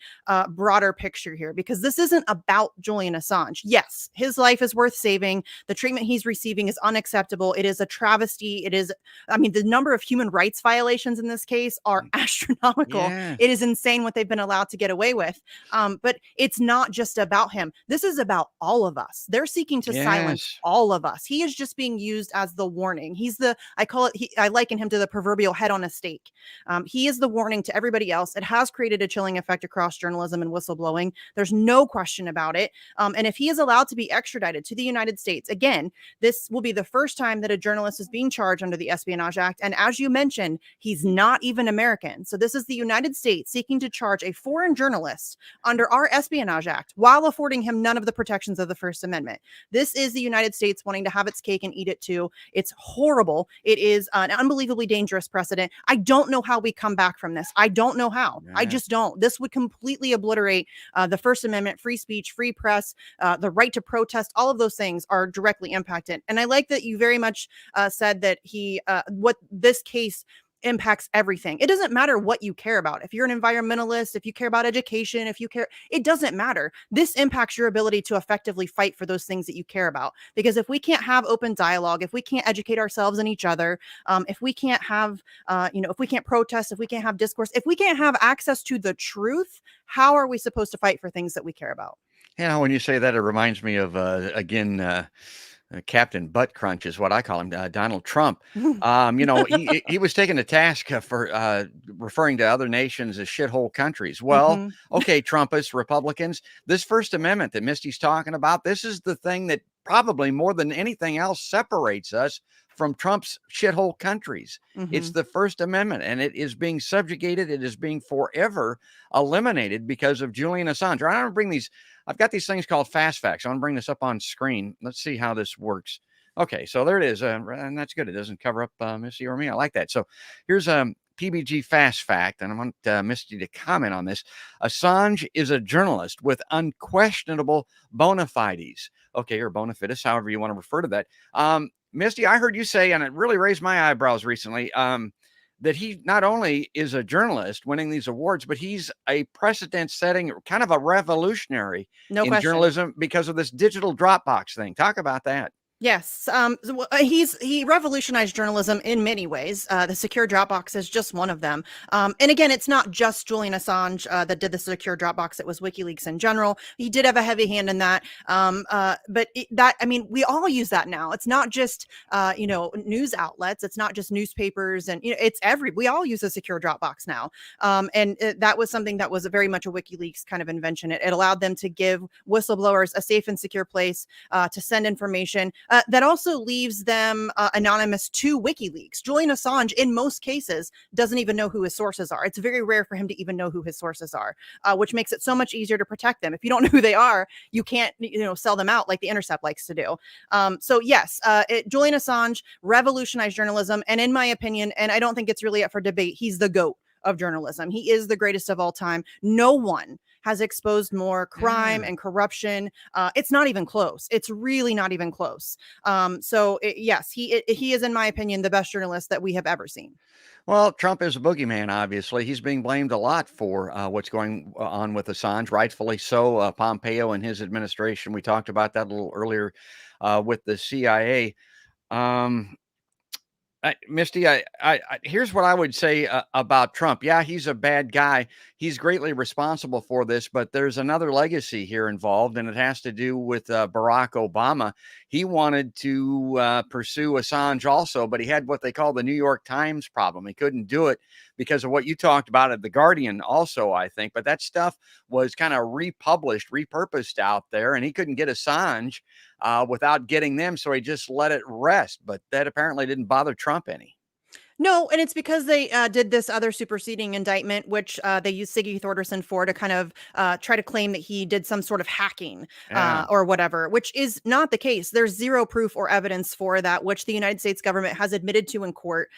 broader picture here, because this isn't about Julian Assange. Yes, his life is worth saving. The treatment he's receiving is unacceptable. It is a travesty. The number of human rights violations in this case are astronomical. Yeah. It is insane what they've been allowed to get away with. But it's not just about him. This is about all of us. They're seeking to silence all of us. He is just being used as the warning. I liken him to the proverbial head on a stake. He is the warning to everybody else. It has created a chilling effect across journalism and whistleblowing. There's no question about it. And if he is allowed to be extradited to the United States, again, this will be the first time that a journalist is being charged under the Espionage Act. And as you mentioned, he's not even American. So this is the United States seeking to charge a foreign journalist under our Espionage Act while affording him none of the protections of the First Amendment. This is the United States wanting to have its cake and eat it too. It's horrible. It is an unbelievably dangerous precedent. I don't know how we come back from this. I don't know how. Yeah. I just don't. This would completely obliterate the First Amendment, free speech, free press, the right to protest. All of those things are directly impacted. And I like that you very much said that what this case impacts everything. It doesn't matter what you care about. If you're an environmentalist, if you care about education, it doesn't matter. This impacts your ability to effectively fight for those things that you care about. Because if we can't have open dialogue, if we can't educate ourselves and each other, if we can't have, if we can't protest, if we can't have discourse, if we can't have access to the truth, how are we supposed to fight for things that we care about? When you say that, it reminds me of, Captain Butt Crunch is what I call him, Donald Trump. He was taken to task for referring to other nations as shithole countries. Well, okay, Trumpists, Republicans, this First Amendment that Misty's talking about, this is the thing that probably more than anything else separates us from Trump's shithole countries. It's the First Amendment, and it is being subjugated. It is being forever eliminated because of Julian Assange. I want to bring these. I've got these things called fast facts. I want to bring this up on screen. Let's see how this works. Okay, so there it is, and that's good. It doesn't cover up Misty or me. I like that. So here's PBG fast fact, and I want Misty to comment on this. Assange is a journalist with unquestionable bona fides. Okay, or bona fides, however you want to refer to that. Misty, I heard you say, and it really raised my eyebrows recently, that he not only is a journalist winning these awards, but he's a precedent-setting, kind of a revolutionary in journalism because of this digital Dropbox thing. Talk about that. Yes. He revolutionized journalism in many ways. The secure Dropbox is just one of them. And again, it's not just Julian Assange that did the secure Dropbox. It was WikiLeaks in general. He did have a heavy hand in that. But we all use that now. It's not just, news outlets. It's not just newspapers, and we all use a secure Dropbox now. That was something that was very much a WikiLeaks kind of invention. It allowed them to give whistleblowers a safe and secure place to send information. That also leaves them anonymous to WikiLeaks. Julian Assange, in most cases, doesn't even know who his sources are. It's very rare for him to even know who his sources are, which makes it so much easier to protect them. If you don't know who they are, you can't, sell them out like The Intercept likes to do. Julian Assange revolutionized journalism, and in my opinion, and I don't think it's really up for debate, he's the GOAT of journalism. He is the greatest of all time. No one has exposed more crime and corruption. It's not even close. It's really not even close. Yes, he is, in my opinion, the best journalist that we have ever seen. Well, Trump is a boogeyman, obviously. He's being blamed a lot for what's going on with Assange, rightfully so. Pompeo and his administration, we talked about that a little earlier with the CIA. Misty, here's what I would say about Trump. Yeah, he's a bad guy. He's greatly responsible for this, but there's another legacy here involved, and it has to do with Barack Obama. He wanted to pursue Assange also, but he had what they call the New York Times problem. He couldn't do it because of what you talked about at The Guardian also, I think. But that stuff was kind of republished, repurposed out there, and he couldn't get Assange without getting them, so he just let it rest. But that apparently didn't bother Trump any. No, and it's because they did this other superseding indictment, which they used Siggy Thorderson for to kind of try to claim that he did some sort of hacking or whatever, which is not the case. There's zero proof or evidence for that, which the United States government has admitted to in court.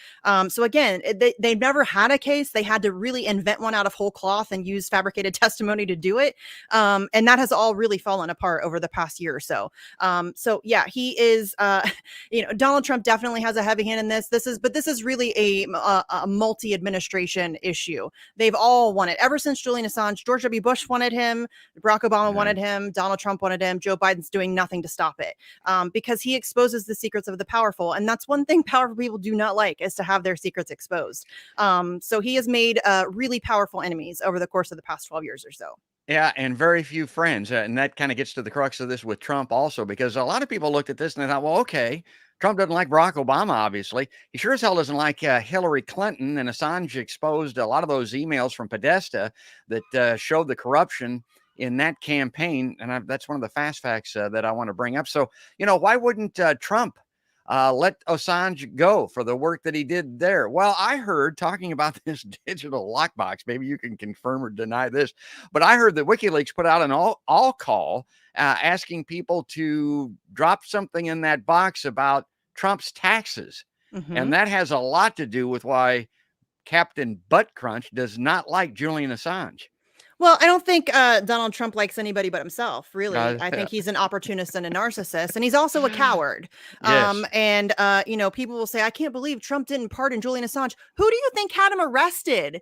So again, they've never had a case. They had to really invent one out of whole cloth and use fabricated testimony to do it. And that has all really fallen apart over the past year or so. So yeah, he is, Donald Trump definitely has a heavy hand in this. This is really a multi-administration issue. They've all wanted, ever since Julian Assange. George W. Bush wanted him, Barack Obama wanted him, Donald Trump wanted him. Joe Biden's doing nothing to stop it because he exposes the secrets of the powerful. And that's one thing powerful people do not like, is to have their secrets exposed. So he has made really powerful enemies over the course of the past 12 years or so. Yeah, and very few friends. And that kind of gets to the crux of this with Trump also, because a lot of people looked at this and they thought, well, okay, Trump doesn't like Barack Obama, obviously. He sure as hell doesn't like Hillary Clinton. And Assange exposed a lot of those emails from Podesta that showed the corruption in that campaign. And that's one of the fast facts that I want to bring up. So, why wouldn't Trump let Assange go for the work that he did there? Well, I heard, talking about this digital lockbox, maybe you can confirm or deny this, but I heard that WikiLeaks put out an all call asking people to drop something in that box about Trump's taxes. And that has a lot to do with why Captain Butt Crunch does not like Julian Assange. Well, I don't think Donald Trump likes anybody but himself, really. I think he's an opportunist and a narcissist, and he's also a coward. Yes. And people will say, I can't believe Trump didn't pardon Julian Assange. Who do you think had him arrested?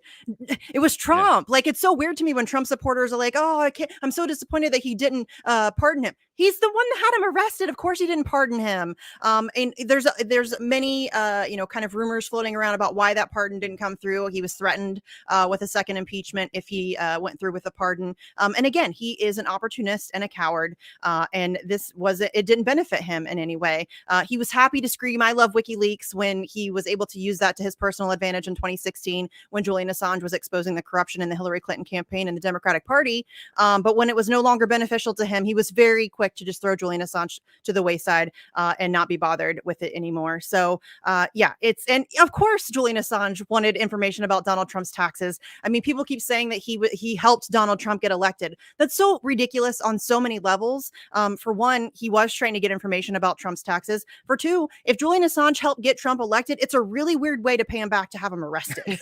It was Trump. Yeah. Like, it's so weird to me when Trump supporters are like, oh, I'm so disappointed that he didn't pardon him. He's the one that had him arrested. Of course he didn't pardon him. And there's many, kind of rumors floating around about why that pardon didn't come through. He was threatened with a second impeachment if he went through with a pardon. And again, he is an opportunist and a coward. And it didn't benefit him in any way. He was happy to scream, I love WikiLeaks, when he was able to use that to his personal advantage in 2016, when Julian Assange was exposing the corruption in the Hillary Clinton campaign and the Democratic Party. But when it was no longer beneficial to him, he was very quick to just throw Julian Assange to the wayside and not be bothered with it anymore. So and of course, Julian Assange wanted information about Donald Trump's taxes. I mean, people keep saying that he helped Donald Trump get elected. That's so ridiculous on so many levels. For one, he was trying to get information about Trump's taxes. For two, if Julian Assange helped get Trump elected, it's a really weird way to pay him back to have him arrested.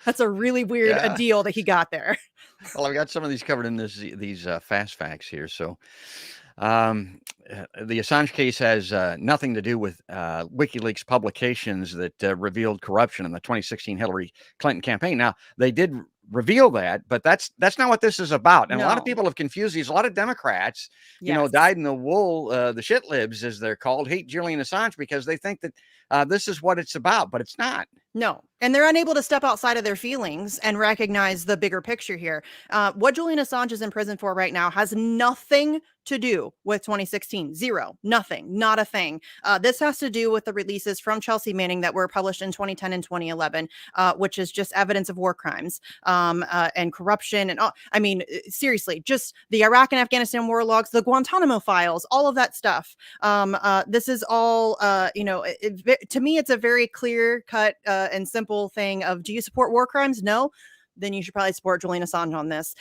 That's a really weird deal that he got there. Well, I've got some of these covered in these fast facts here. So the Assange case has nothing to do with WikiLeaks publications that revealed corruption in the 2016 Hillary Clinton campaign. Now, they did reveal that, but that's not what this is about. And a lot of people have confused these. A lot of Democrats, dyed in the wool, the shit libs, as they're called, hate Julian Assange because they think that this is what it's about, but it's not. No. And they're unable to step outside of their feelings and recognize the bigger picture here. What Julian Assange is in prison for right now has nothing to do with 2016. Zero. Nothing. Not a thing. This has to do with the releases from Chelsea Manning that were published in 2010 and 2011, which is just evidence of war crimes and corruption. And I mean, seriously, just the Iraq and Afghanistan war logs, the Guantanamo files, all of that stuff. This is all, to me, it's a very clear cut and simple thing of, do you support war crimes? No. then you should probably support Julian Assange on this.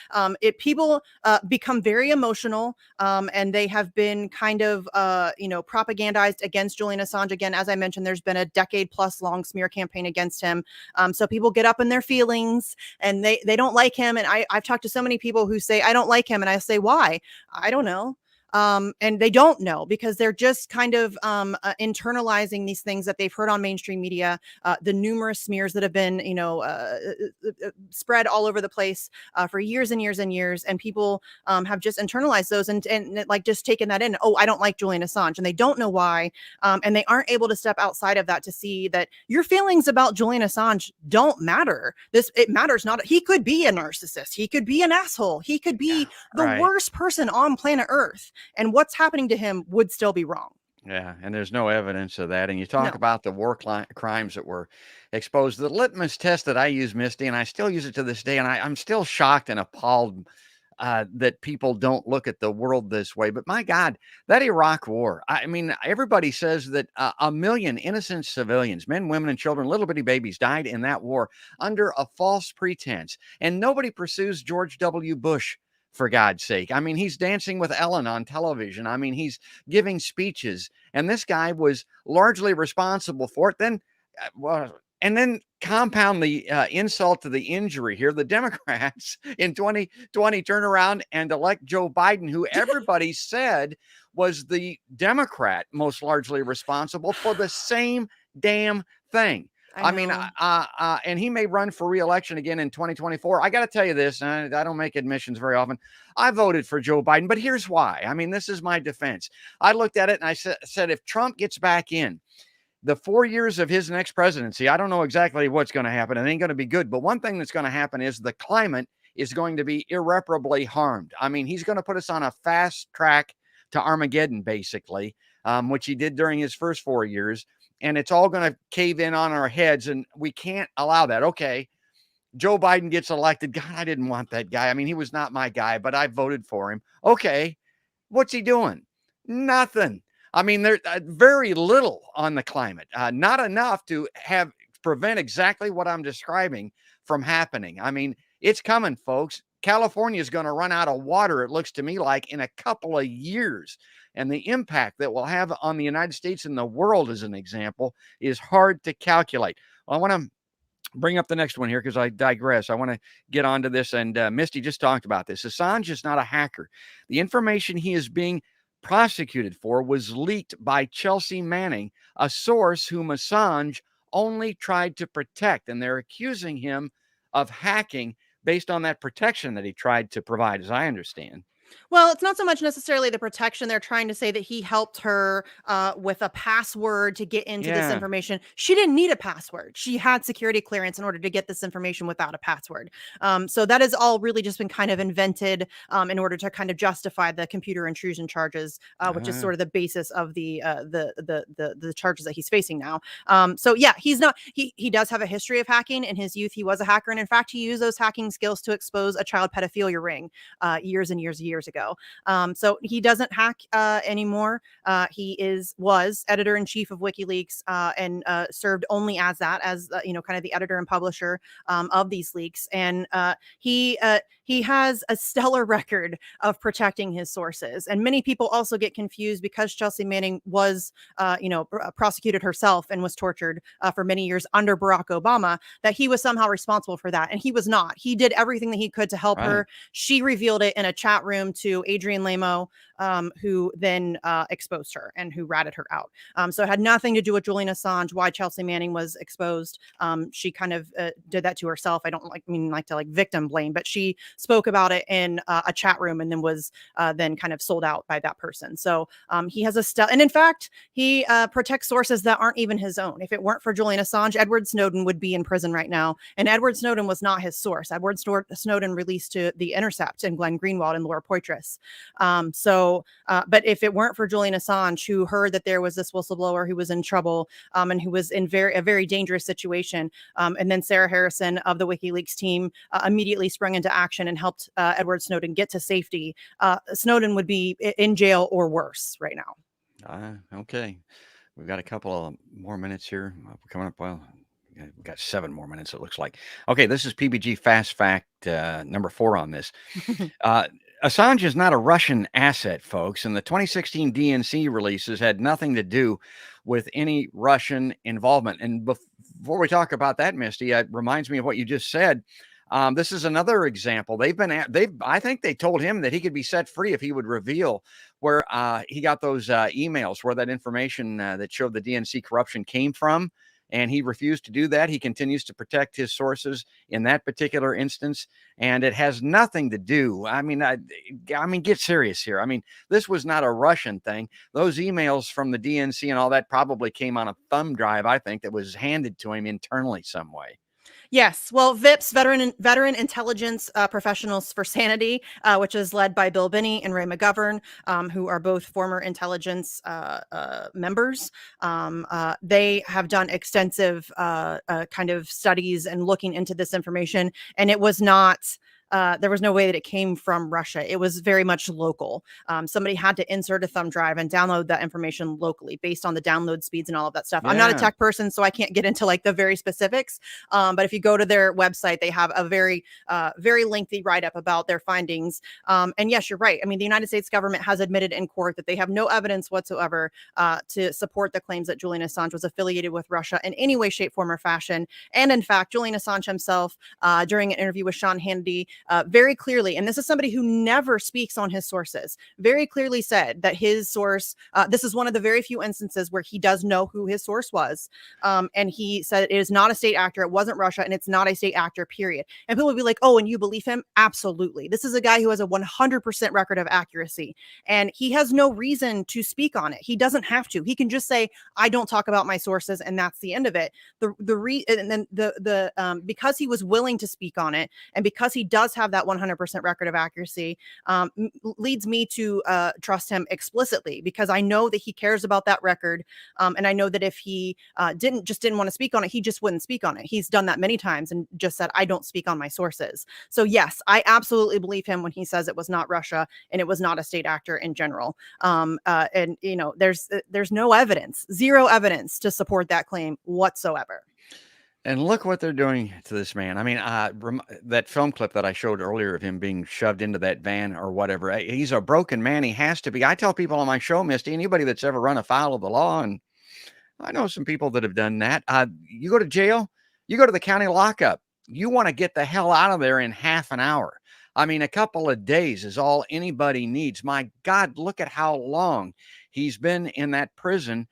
People become very emotional, and they have been kind of, propagandized against Julian Assange. Again, as I mentioned, there's been a decade-plus long smear campaign against him. So people get up in their feelings, and they don't like him. And I've talked to so many people who say, I don't like him. And I say, why? I don't know. And they don't know because they're just kind of internalizing these things that they've heard on mainstream media, the numerous smears that have been, spread all over the place for years and years and years. And people have just internalized those and like just taken that in. Oh, I don't like Julian Assange, and they don't know why. And they aren't able to step outside of that to see that your feelings about Julian Assange don't matter. It matters not. He could be a narcissist. He could be an asshole. He could be the worst person on planet Earth. And what's happening to him would still be wrong. Yeah, and there's no evidence of that. And you talk about the war crimes that were exposed. The litmus test that I use, Misty, and I still use it to this day, and I'm still shocked and appalled that people don't look at the world this way. But my God, that Iraq war, I mean, everybody says that 1 million innocent civilians, men, women, and children, little bitty babies, died in that war under a false pretense. And nobody pursues George W. Bush, for God's sake. I mean, he's dancing with Ellen on television. I mean, he's giving speeches, and this guy was largely responsible for it. Then, and then compound the insult to the injury here. The Democrats in 2020 turn around and elect Joe Biden, who everybody said was the Democrat most largely responsible for the same damn thing. I mean, and he may run for re-election again in 2024. I got to tell you this, and I don't make admissions very often. I voted for Joe Biden, but here's why. I mean, this is my defense. I looked at it and I said, if Trump gets back in, the 4 years of his next presidency, I don't know exactly what's going to happen. It ain't going to be good. But one thing that's going to happen is the climate is going to be irreparably harmed. I mean, he's going to put us on a fast track to Armageddon, basically, which he did during his first 4 years. And it's all going to cave in on our heads, and we can't allow that. Okay, Joe Biden gets elected. God, I didn't want that guy. I mean, he was not my guy, but I voted for him. Okay, what's he doing? Nothing. I mean, there's very little on the climate, not enough to prevent exactly what I'm describing from happening. I mean, it's coming, folks. California is going to run out of water, it looks to me like, in a couple of years. And the impact that will have on the United States and the world, as an example, is hard to calculate. I want to bring up the next one here because I digress. I want to get onto this. And Misty just talked about this. Assange is not a hacker. The information he is being prosecuted for was leaked by Chelsea Manning, a source whom Assange only tried to protect. And they're accusing him of hacking based on that protection that he tried to provide, as I understand. Well, it's not so much necessarily the protection. They're trying to say that he helped her with a password to get into this information. She didn't need a password. She had security clearance in order to get this information without a password. So that has all really just been kind of invented in order to kind of justify the computer intrusion charges, which is sort of the basis of the charges that he's facing now. So yeah, he's not. He does have a history of hacking. In his youth, he was a hacker, and in fact, he used those hacking skills to expose a child pedophilia ring years and years ago. So he doesn't hack anymore. He was editor-in-chief of WikiLeaks and served only as that, as kind of the editor and publisher of these leaks. And he has a stellar record of protecting his sources. And many people also get confused because Chelsea Manning was, prosecuted herself and was tortured for many years under Barack Obama, that he was somehow responsible for that. And he was not. He did everything that he could to help her. She revealed it in a chat room to Adrian Lamo, who then exposed her and who ratted her out. So it had nothing to do with Julian Assange, why Chelsea Manning was exposed. She kind of did that to herself. I don't like to victim blame, but she spoke about it in a chat room and then was then kind of sold out by that person. So he has and in fact, he protects sources that aren't even his own. If it weren't for Julian Assange, Edward Snowden would be in prison right now. And Edward Snowden was not his source. Edward Snowden released to The Intercept and Glenn Greenwald and Laura Poitras. But if it weren't for Julian Assange, who heard that there was this whistleblower who was in trouble and who was in a very dangerous situation, and then Sarah Harrison of the WikiLeaks team immediately sprung into action and helped Edward Snowden get to safety, Snowden would be in jail or worse right now. Okay. We've got a couple of more minutes here. We're coming up. Well, we've got 7 more minutes, it looks like. Okay, this is PBG Fast Fact number 4 on this. Assange is not a Russian asset, folks, and the 2016 DNC releases had nothing to do with any Russian involvement. And before we talk about that, Misty, it reminds me of what you just said. This is another example. I think they told him that he could be set free if he would reveal where he got those emails, where that information that showed the DNC corruption came from. And he refused to do that. He continues to protect his sources in that particular instance, and it has nothing to do. I mean, get serious here. I mean, this was not a Russian thing. Those emails from the DNC and all that probably came on a thumb drive, I think, that was handed to him internally some way. Yes. Well, VIPS, Veteran Intelligence Professionals for Sanity, which is led by Bill Binney and Ray McGovern, who are both former intelligence members. They have done extensive kind of studies and looking into this information, and it was not there was no way that it came from Russia. It was very much local. Somebody had to insert a thumb drive and download that information locally based on the download speeds and all of that stuff. Yeah. I'm not a tech person, so I can't get into like the very specifics. But if you go to their website, they have a very lengthy write-up about their findings. And yes, you're right. I mean, the United States government has admitted in court that they have no evidence whatsoever to support the claims that Julian Assange was affiliated with Russia in any way, shape, form, or fashion. And in fact, Julian Assange himself, during an interview with Sean Hannity, very clearly, and this is somebody who never speaks on his sources, very clearly said that his source, this is one of the very few instances where he does know who his source was. And he said it is not a state actor. It wasn't Russia, and it's not a state actor, period. And people would be like, oh, and you believe him? Absolutely. This is a guy who has a 100% record of accuracy, and he has no reason to speak on it. He doesn't have to. He can just say, I don't talk about my sources, and that's the end of it. Because he was willing to speak on it, and because he does have that 100% record of accuracy, leads me to trust him explicitly, because I know that he cares about that record. And I know that if he didn't want to speak on it, he just wouldn't speak on it. He's done that many times and just said, I don't speak on my sources. So yes, I absolutely believe him when he says it was not Russia and it was not a state actor in general. And you know, there's no evidence, zero evidence to support that claim whatsoever. And look what they're doing to this man. I mean, that film clip that I showed earlier of him being shoved into that van or whatever, he's a broken man. He has to be. I tell people on my show, Misty, anybody that's ever run afoul of the law, and I know some people that have done that, you go to jail, you go to the county lockup, you want to get the hell out of there in half an hour. I mean, a couple of days is all anybody needs. My God, look at how long he's been in that prison.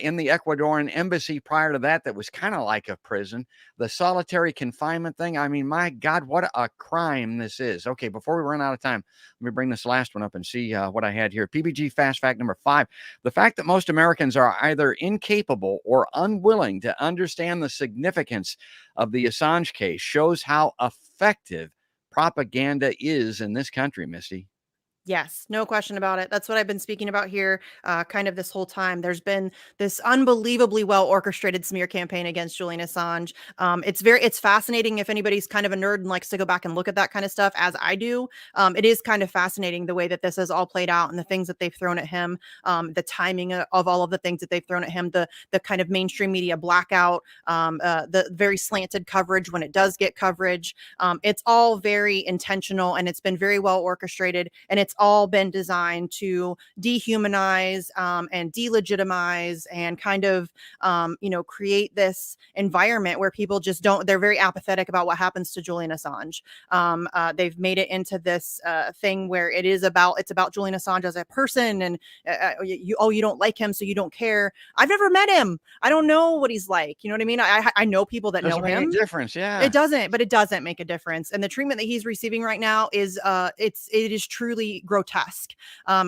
In the Ecuadorian embassy prior to that was kind of like a prison. The solitary confinement thing, I mean, my God, what a crime this is. Okay, before we run out of time, let me bring this last one up and see what I had here. PBG Fast Fact number 5. The fact that most Americans are either incapable or unwilling to understand the significance of the Assange case shows how effective propaganda is in this country, Misty. Yes, no question about it. That's what I've been speaking about here kind of this whole time. There's been this unbelievably well orchestrated smear campaign against Julian Assange. It's fascinating if anybody's kind of a nerd and likes to go back and look at that kind of stuff, as I do. It is kind of fascinating the way that this has all played out and the things that they've thrown at him, the timing of all of the things that they've thrown at him, the kind of mainstream media blackout, the very slanted coverage when it does get coverage. It's all very intentional, and it's been very well orchestrated, and it's all been designed to dehumanize and delegitimize and kind of create this environment where people just they're very apathetic about what happens to Julian Assange. They've made it into this thing where it's about Julian Assange as a person, and you don't like him, so you don't care. I've never met him. I don't know what he's like. You know what I mean? I know people that know him. Doesn't make a difference. Yeah, it doesn't make a difference. And the treatment that he's receiving right now is it is truly grotesque.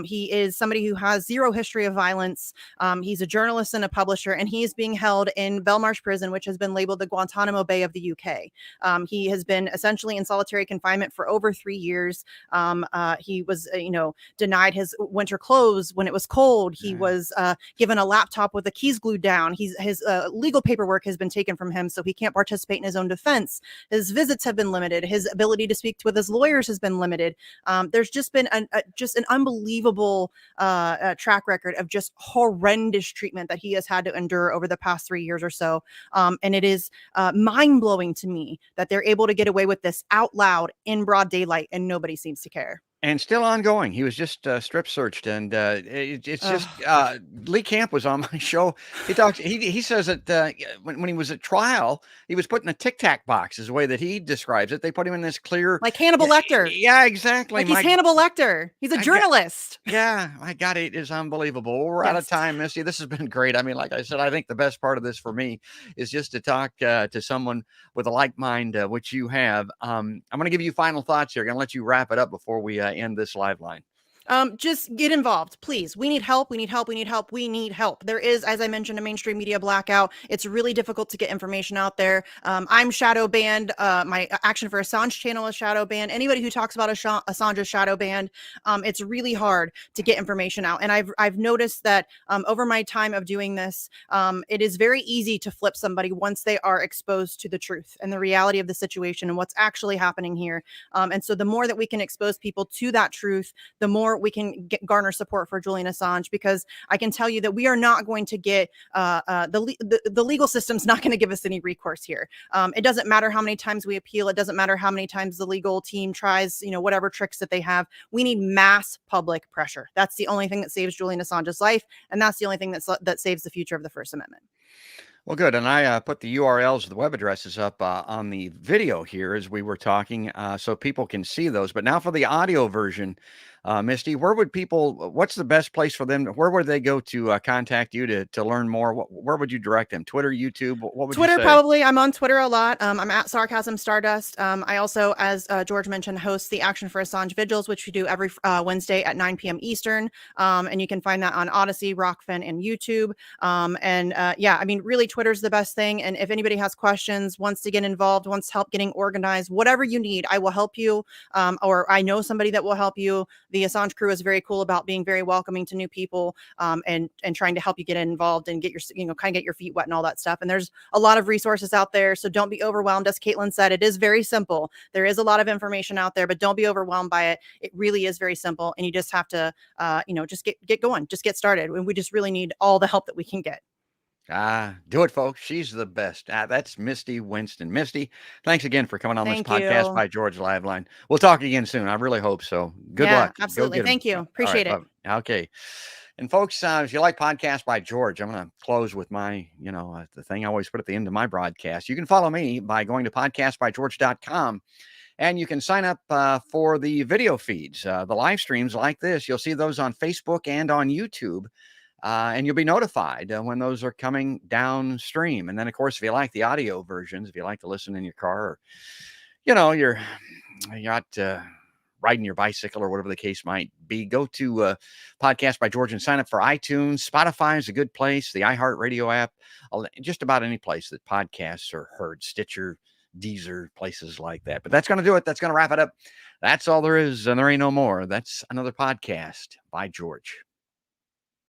He is somebody who has zero history of violence. He's a journalist and a publisher, and he is being held in Belmarsh Prison, which has been labeled the Guantanamo Bay of the UK. He has been essentially in solitary confinement for over 3 years. He was, denied his winter clothes when it was cold. He was given a laptop with the keys glued down. His legal paperwork has been taken from him, so he can't participate in his own defense. His visits have been limited. His ability to speak with his lawyers has been limited. There's just been just an unbelievable track record of just horrendous treatment that he has had to endure over the past 3 years or so. And it is mind-blowing to me that they're able to get away with this out loud in broad daylight and nobody seems to care. And still ongoing. He was just strip searched, and it's just Lee Camp was on my show. He talks. He says that when he was at trial, he was put in a Tic Tac box, is the way that he describes it. They put him in this clear, like Hannibal Lecter. Yeah, exactly. Like he's Hannibal Lecter. He's a journalist. Yeah, my God, it is unbelievable. We're out of time, Misty. This has been great. I mean, like I said, I think the best part of this for me is just to talk to someone with a like mind, which you have. I'm going to give you final thoughts here. I'm going to let you wrap it up before we end this live line. Just get involved, please. We need help. We need help. We need help. We need help. There is, as I mentioned, a mainstream media blackout. It's really difficult to get information out there. I'm shadow banned. My Action for Assange channel is shadow banned. Anybody who talks about Assange is shadow banned. It's really hard to get information out. And I've noticed that over my time of doing this, it is very easy to flip somebody once they are exposed to the truth and the reality of the situation and what's actually happening here. And so the more that we can expose people to that truth, the more we can garner support for Julian Assange, because I can tell you that we are not going to get the legal system's not going to give us any recourse here. It doesn't matter how many times we appeal. It doesn't matter how many times the legal team tries, whatever tricks that they have. We need mass public pressure. That's the only thing that saves Julian Assange's life, and that's the only thing that saves the future of the First Amendment. Well, good. And I put the URLs of the web addresses up on the video here as we were talking, so people can see those. But now for the audio version, Misty, what's the best place for them? Where would they go to contact you to learn more? Where would you direct them? Twitter, YouTube? What would Twitter, you say? probably. I'm on Twitter a lot. I'm at Sarcasm Stardust. I also, as George mentioned, host the Action for Assange Vigils, which we do every Wednesday at 9 p.m. Eastern. And you can find that on Odyssey, Rockfin, and YouTube. Yeah, I mean, really, Twitter's the best thing. And if anybody has questions, wants to get involved, wants help getting organized, whatever you need, I will help you. Or I know somebody that will help you. The Assange crew is very cool about being very welcoming to new people, and trying to help you get involved and get your, kind of get your feet wet and all that stuff. And there's a lot of resources out there, so don't be overwhelmed. As Caitlin said, it is very simple. There is a lot of information out there, but don't be overwhelmed by it. It really is very simple, and you just have to, just get going, just get started. And we just really need all the help that we can get. Do it, folks. She's the best. That's Misty Winston. Misty, thanks again for coming on this podcast by George LiveLine. We'll talk again soon. I really hope so. Good luck. Absolutely. Thank you. Appreciate it. Okay. And folks, if you like Podcast by George, I'm going to close with my, the thing I always put at the end of my broadcast. You can follow me by going to podcastbygeorge.com. And you can sign up for the video feeds, the live streams like this. You'll see those on Facebook and on YouTube. And you'll be notified when those are coming downstream. And then, of course, if you like the audio versions, if you like to listen in your car, or, you're out riding your bicycle or whatever the case might be, go to Podcast by George and sign up for iTunes. Spotify is a good place. The iHeartRadio app, just about any place that podcasts are heard. Stitcher, Deezer, places like that. But that's going to do it. That's going to wrap it up. That's all there is, and there ain't no more. That's another podcast by George.